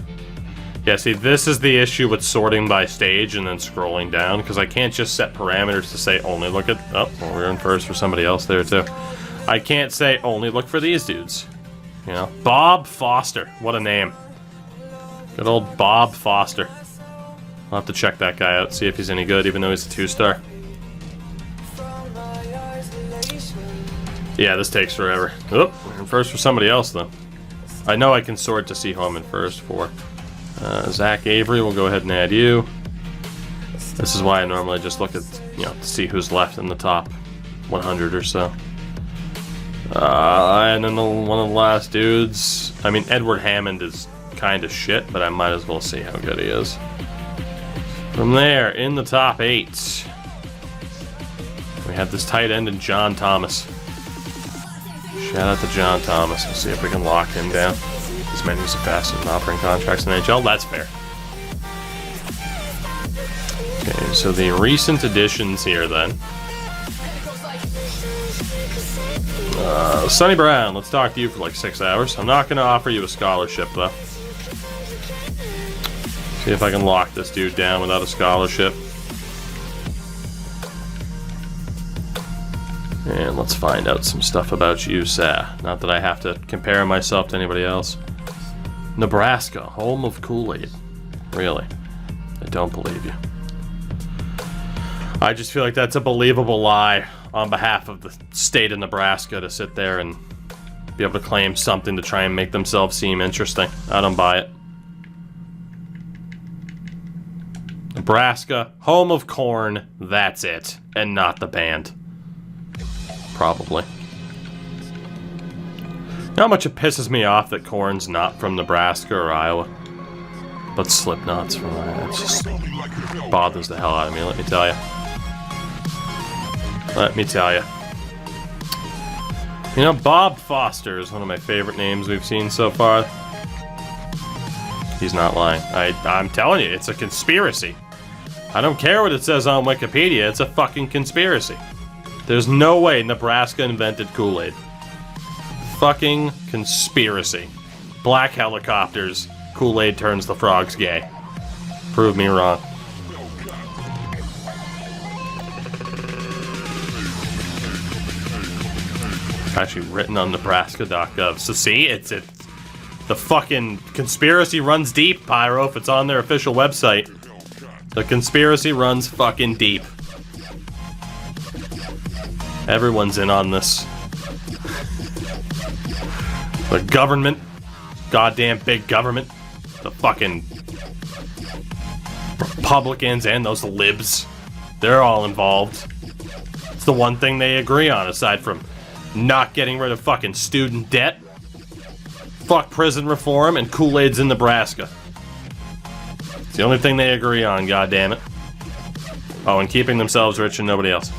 Yeah, see, this is the issue with sorting by stage and then scrolling down, because I can't just set parameters to say only look at... Oh, well, we're in first for somebody else there, too. I can't say only look for these dudes. You know? Bob Foster. What a name. Good old Bob Foster. I'll have to check that guy out, see if he's any good, even though he's a 2-star. Yeah, this takes forever. Oop, we're in first for somebody else, though. I know I can sort to see who I'm in first for. Zach Avery, we'll go ahead and add you. This is why I normally just look at, you know, to see who's left in the top 100 or so. And then one of the last dudes, I mean, Edward Hammond is kind of shit, but I might as well see how good he is. From there, in the top 8, we have this tight end in John Thomas. Shout out to John Thomas. Let's see if we can lock him down. This man is the fastest in offering contracts in the NHL. That's fair. Okay, so the recent additions here then. Sonny Brown, let's talk to you for like 6 hours. I'm not going to offer you a scholarship though. See if I can lock this dude down without a scholarship. And let's find out some stuff about you, sir. Not that I have to compare myself to anybody else. Nebraska, home of Kool-Aid. Really? I don't believe you. I just feel like that's a believable lie on behalf of the state of Nebraska to sit there and be able to claim something to try and make themselves seem interesting. I don't buy it. Nebraska, home of corn, that's it. And not the band. Probably. You know how much it pisses me off that corn's not from Nebraska or Iowa? But Slipknot's from that. It just bothers the hell out of me, let me tell you. Let me tell you. You know, Bob Foster is one of my favorite names we've seen so far. He's not lying. I'm telling you, it's a conspiracy. I don't care what it says on Wikipedia, it's a fucking conspiracy. There's no way Nebraska invented Kool-Aid. Fucking conspiracy. Black helicopters, Kool-Aid turns the frogs gay. Prove me wrong. Actually written on Nebraska.gov. So see, it's the fucking conspiracy runs deep, Pyro, if it's on their official website. The conspiracy runs fucking deep. Everyone's in on this. The government, goddamn big government, the fucking Republicans and those libs, they're all involved. It's the one thing they agree on, aside from not getting rid of fucking student debt, fuck prison reform, and Kool-Aid's in Nebraska. It's the only thing they agree on, goddammit. Oh, and keeping themselves rich and nobody else.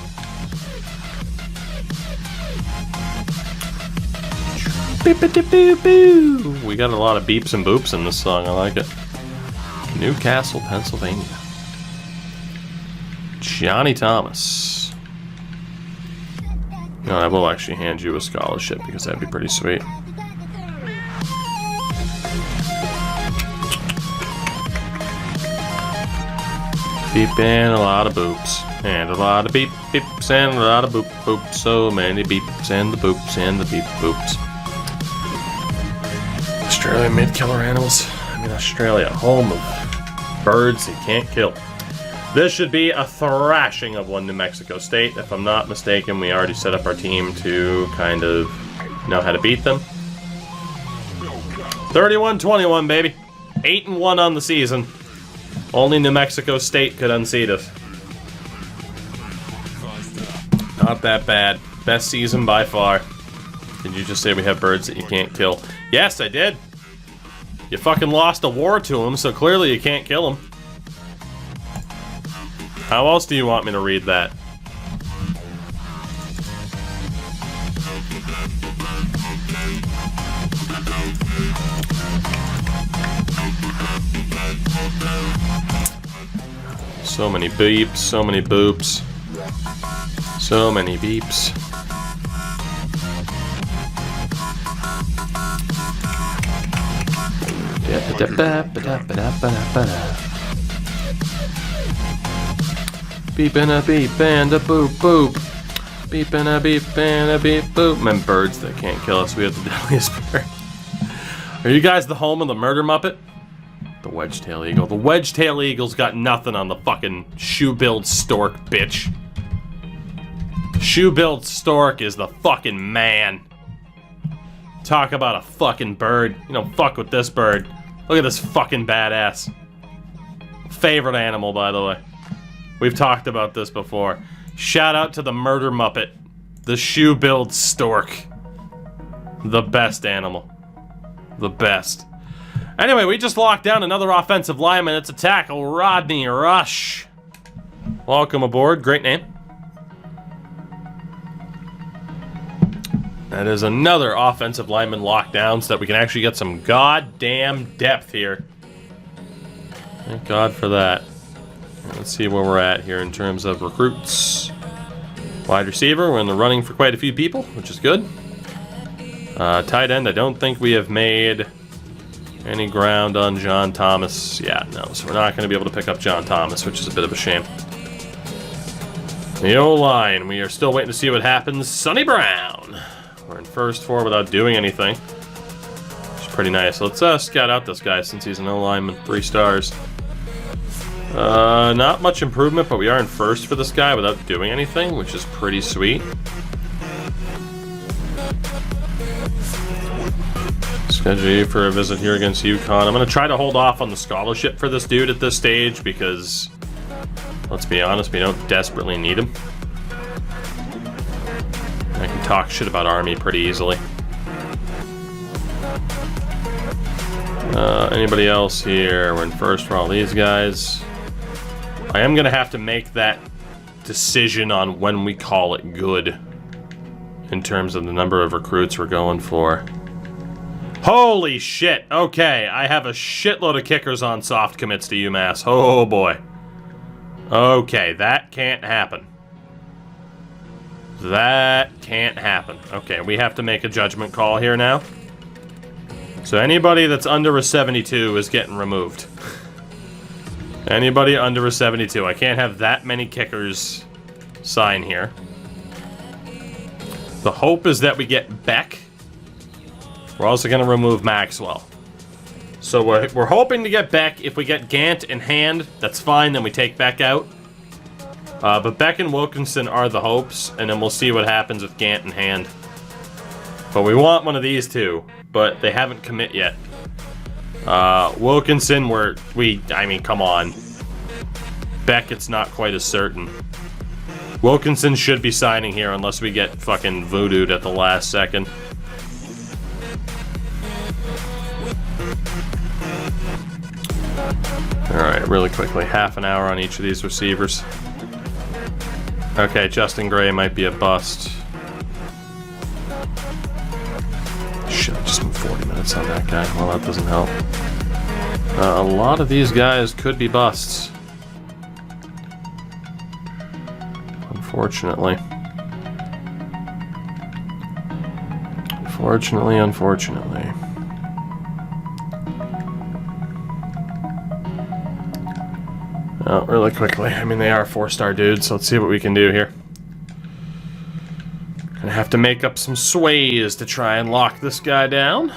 Beep-a-dip-boo-boo. We got a lot of beeps and boops in this song, I like it. Newcastle, Pennsylvania. Johnny Thomas. You know, I will actually hand you a scholarship because that'd be pretty sweet. Beep and a lot of boops. And a lot of beep beeps and a lot of boop boops. So many beeps and the boops and the beep boops. Australia made killer animals. I mean, Australia, home of birds you can't kill. This should be a thrashing of one New Mexico State. If I'm not mistaken, we already set up our team to kind of know how to beat them. 31-21, baby. 8-1 on the season. Only New Mexico State could unseat us. Not that bad. Best season by far. Did you just say we have birds that you can't kill? Yes, I did. You fucking lost a war to them, so clearly you can't kill them. How else do you want me to read that? So many beeps, so many boops. So many beeps. Beep and a beep and a boop boop. Beep and a beep and a beep boop. And birds that can't kill us. We have the deadliest bird. Are you guys the home of the murder muppet? The wedge-tail eagle. The wedge-tail eagle's got nothing on the fucking shoe-billed stork, bitch. Shoe-billed stork is the fucking man. Talk about a fucking bird. You don't fuck with this bird. Look at this fucking badass. Favorite animal, by the way. We've talked about this before. Shout out to the murder muppet. The shoe-billed stork. The best animal. The best. Anyway, we just locked down another offensive lineman. It's a tackle, Rodney Rush. Welcome aboard. Great name. That is another offensive lineman lockdown so that we can actually get some goddamn depth here. Thank God for that. Let's see where we're at here in terms of recruits. Wide receiver, we're in the running for quite a few people, which is good. Tight end, I don't think we have made any ground on John Thomas. Yeah, no, so we're not going to be able to pick up John Thomas, which is a bit of a shame. The O-line, we are still waiting to see what happens. Sonny Brown. We're in first four without doing anything. Which is pretty nice. Let's scout out this guy since he's an O-lineman. 3 stars. Not much improvement, but we are in first for this guy without doing anything, which is pretty sweet. Schedule you for a visit here against UConn. I'm going to try to hold off on the scholarship for this dude at this stage because, let's be honest, we don't desperately need him. I can talk shit about Army pretty easily. Anybody else here? We're in first for all these guys. I am going to have to make that decision on when we call it good in terms of the number of recruits we're going for. Holy shit. Okay, I have a shitload of kickers on soft commits to UMass. Oh boy. Okay, that can't happen. That can't happen. Okay, we have to make a judgment call here now. So anybody that's under a 72 is getting removed. Anybody under a 72. I can't have that many kickers sign here. The hope is that we get Beck. We're also going to remove Maxwell. So we're hoping to get Beck. If we get Gant in hand, that's fine. Then we take Beck out. But Beck and Wilkinson are the hopes. And then we'll see what happens with Gant in hand. But we want one of these two. But they haven't commit yet. Wilkinson, I mean, come on. Beck, it's not quite as certain. Wilkinson should be signing here unless we get fucking voodooed at the last second. Alright, really quickly. Half an hour on each of these receivers. Okay, Justin Gray might be a bust. Shit, I just moved 40 minutes on that guy. Well, that doesn't help. A lot of these guys could be busts. Unfortunately. Unfortunately. Oh, really quickly. I mean, they are 4-star dudes, so let's see what we can do here. Gonna have to make up some sways to try and lock this guy down.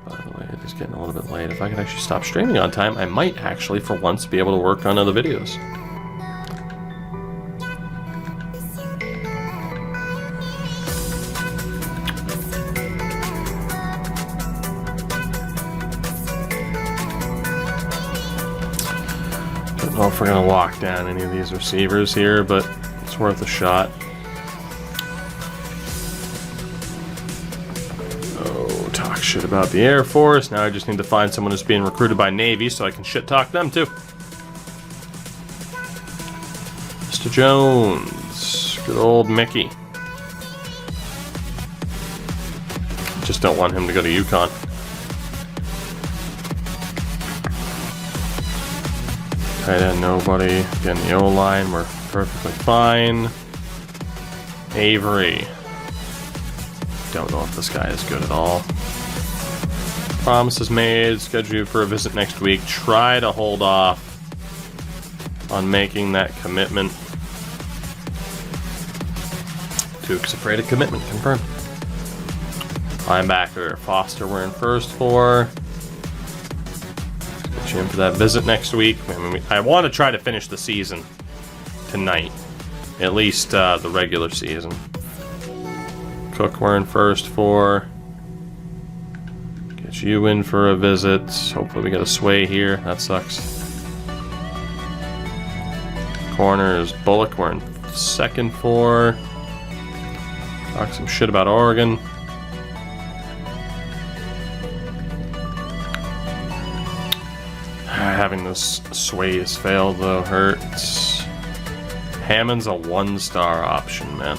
By the way, it is getting a little bit late. If I could actually stop streaming on time, I might actually, for once, be able to work on other videos. Don't know if we're gonna lock down any of these receivers here, but it's worth a shot. Talk shit about the Air Force. Now I just need to find someone who's being recruited by Navy so I can shit talk them too. Mr. Jones. Good old Mickey. Just don't want him to go to UConn. Tight end, nobody. Again, the O-line, we're perfectly fine. Avery. Don't know if this guy is good at all. Promises made. Schedule you for a visit next week. Try to hold off on making that commitment. Duke's afraid of commitment. Confirmed. Linebacker Foster we're in first for. Get you in for that visit next week. I want to try to finish the season tonight. At least the regular season. Cook we're in first for. Get you in for a visit. Hopefully we get a sway here. That sucks. Corners Bullock we're in second for. Talk some shit about Oregon. Having those sways failed though hurts. Hammond's a 1-star option, man.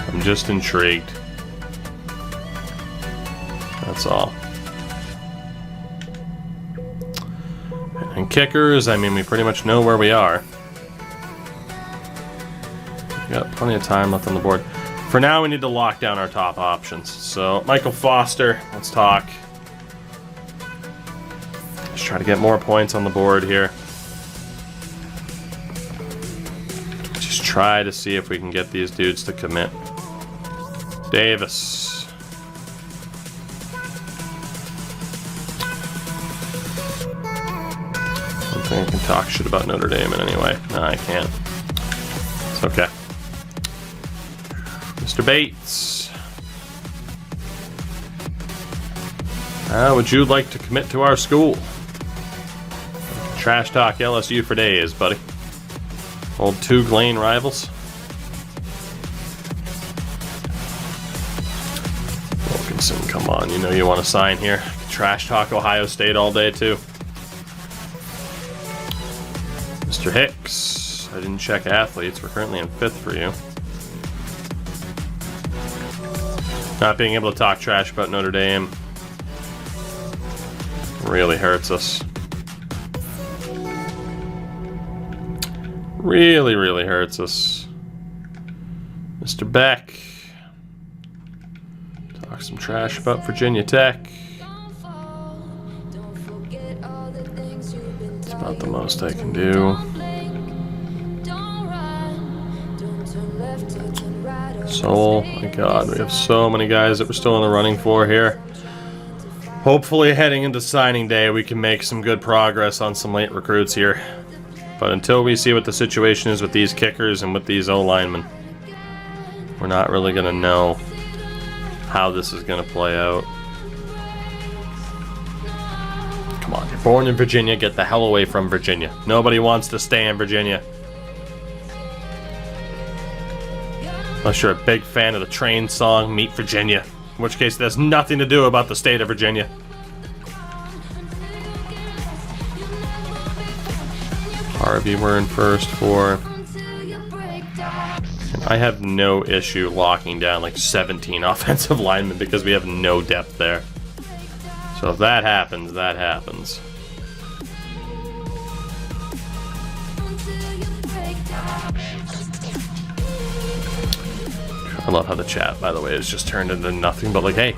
I'm just intrigued. That's all. And kickers, I mean, we pretty much know where we are. We got plenty of time left on the board. For now, we need to lock down our top options. So, Michael Foster, let's talk. Let's try to get more points on the board here. Just try to see if we can get these dudes to commit. Davis. I don't think I can talk shit about Notre Dame in any way. No, I can't. It's okay. Mr. Bates. How would you like to commit to our school? Trash talk LSU for days, buddy. Old Tug Lane rivals. Wilkinson, come on. You know you want to sign here. Trash talk Ohio State all day, too. Mr. Hicks. I didn't check athletes. We're currently in 5th for you. Not being able to talk trash about Notre Dame really hurts us. Really, really hurts us. Mr. Beck. Talk some trash about Virginia Tech. That's about the most I can do. Oh my God, we have so many guys that we're still in the running for here. Hopefully heading into signing day we can make some good progress on some late recruits here. But until we see what the situation is with these kickers and with these O-linemen, we're not really going to know how this is going to play out. Come on, you're born in Virginia, get the hell away from Virginia. Nobody wants to stay in Virginia. Unless you're a big fan of the Train song, Meet Virginia. In which case, it has nothing to do about the state of Virginia. Harvey we're in first for. And I have no issue locking down like 17 offensive linemen because we have no depth there. So if that happens, that happens. I love how the chat, by the way, has just turned into nothing but like, hey,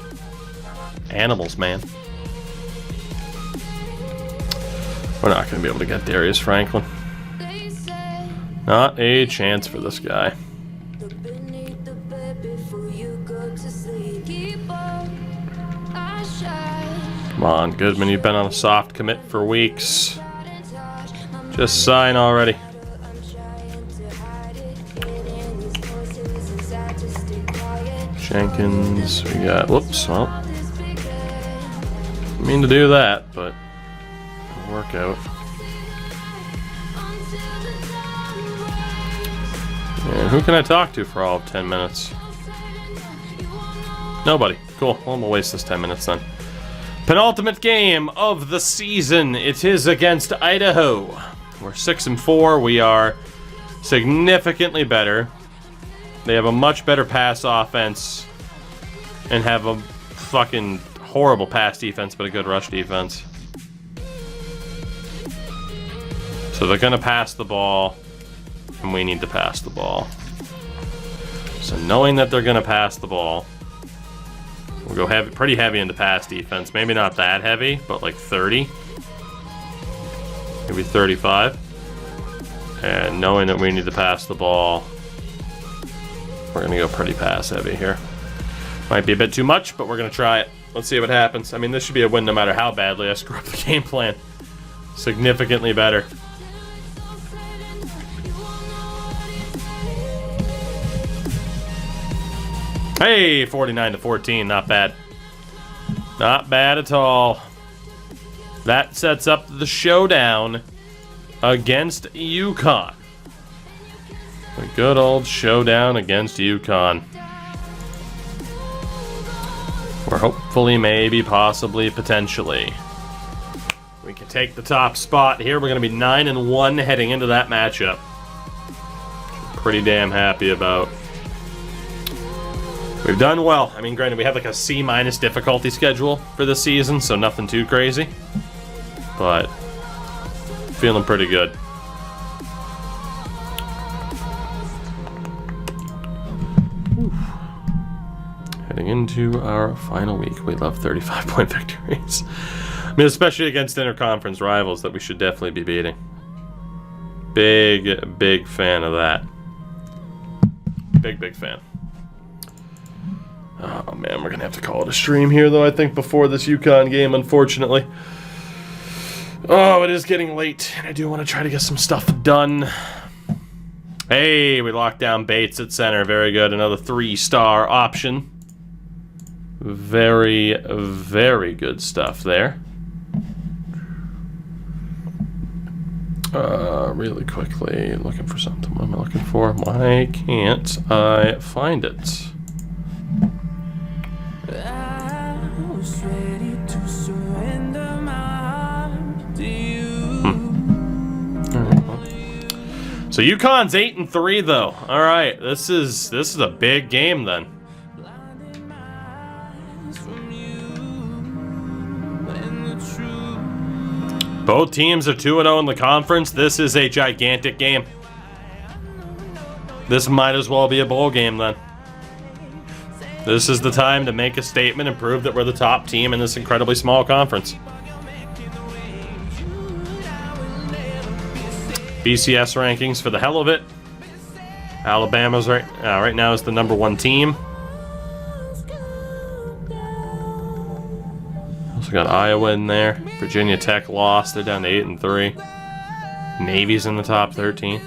animals, man. We're not going to be able to get Darius Franklin. Not a chance for this guy. Come on, Goodman, you've been on a soft commit for weeks. Just sign already. Jenkins, we got, whoops, well, didn't mean to do that, but it'll work out. And who can I talk to for all of 10 minutes? Nobody. Cool, well, we'll waste this 10 minutes then. Penultimate game of the season. It is against Idaho. We're 6-4. We are significantly better. They have a much better pass offense and have a fucking horrible pass defense, but a good rush defense. So they're going to pass the ball, and we need to pass the ball. So knowing that they're going to pass the ball, we'll go heavy, pretty heavy into pass defense. Maybe not that heavy, but like 30. Maybe 35. And knowing that we need to pass the ball, we're going to go pretty pass heavy here. Might be a bit too much, but we're going to try it. Let's see what happens. I mean, this should be a win no matter how badly I screw up the game plan. Significantly better. Hey, 49-14, not bad. Not bad at all. That sets up the showdown against UConn. A good old showdown against UConn. Or hopefully, maybe, possibly, potentially, we can take the top spot here. We're going to be 9-1 heading into that matchup. Pretty damn happy about. We've done well. I mean, granted, we have like a C- difficulty schedule for this season, so nothing too crazy. But feeling pretty good. Heading into our final week. We love 35-point victories. I mean, especially against interconference rivals that we should definitely be beating. Big fan of that. Big fan. Oh man, we're gonna have to call it a stream here though, I think, before this UConn game, unfortunately. Oh, it is getting late, and I do want to try to get some stuff done. Hey, we locked down Bates at center. Very good. Another 3-star option. Very, very good stuff there. Really quickly, looking for something. What am I looking for? Why can't I find it? So UConn's 8-3 though. All right, this is a big game then. Both teams are 2-0 in the conference. This is a gigantic game. This might as well be a bowl game then. This is the time to make a statement and prove that we're the top team in this incredibly small conference. BCS rankings for the hell of it. Alabama's right now is the #1 team. Also got Iowa in there. Virginia Tech lost. They're down to 8-3. Navy's in the top 13.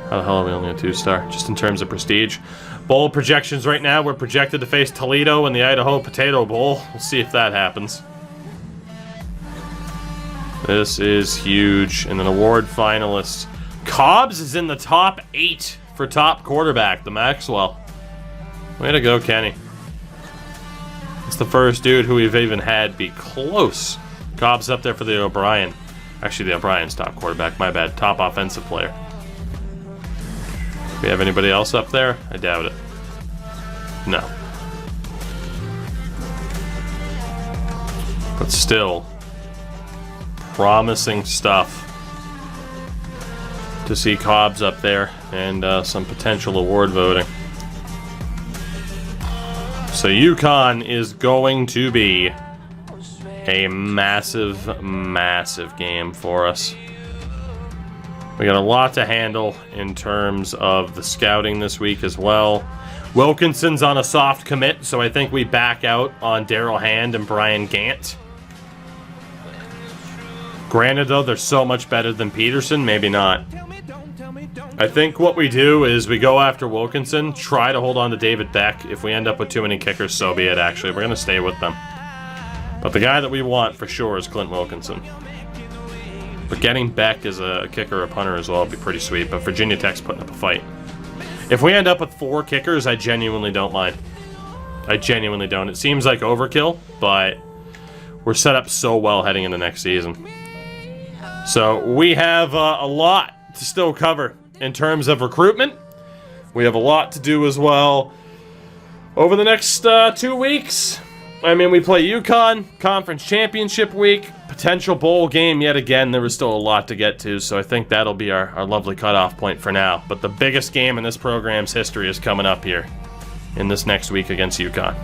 How the hell are we only a 2-star? Just in terms of prestige. Bowl projections right now, we're projected to face Toledo in the Idaho Potato Bowl. We'll see if that happens. This is huge. And an award finalist. Cobbs is in the top 8 for top quarterback, the Maxwell. Way to go, Kenny. It's the first dude who we've even had be close. Cobbs up there for the O'Brien. Actually, the O'Brien's top quarterback, my bad. Top offensive player. Do we have anybody else up there? I doubt it. No. But still, promising stuff to see Cobbs up there and some potential award voting. So UConn is going to be a massive, massive game for us. We got a lot to handle in terms of the scouting this week as well. Wilkinson's on a soft commit, so I think we back out on Daryl Hand and Brian Gant. Granted, though, they're so much better than Peterson, maybe not. I think what we do is we go after Wilkinson, try to hold on to David Beck. If we end up with too many kickers, so be it, actually. We're going to stay with them. But the guy that we want for sure is Clint Wilkinson. But getting Beck as a kicker or punter as well would be pretty sweet, but Virginia Tech's putting up a fight. If we end up with 4 kickers, I genuinely don't mind. I genuinely don't. It seems like overkill, but we're set up so well heading into next season. So we have a lot to still cover in terms of recruitment. We have a lot to do as well over the next 2 weeks. I mean, we play UConn, Conference Championship Week, potential bowl game yet again. There was still a lot to get to, so I think that'll be our lovely cutoff point for now. But the biggest game in this program's history is coming up here in this next week against UConn.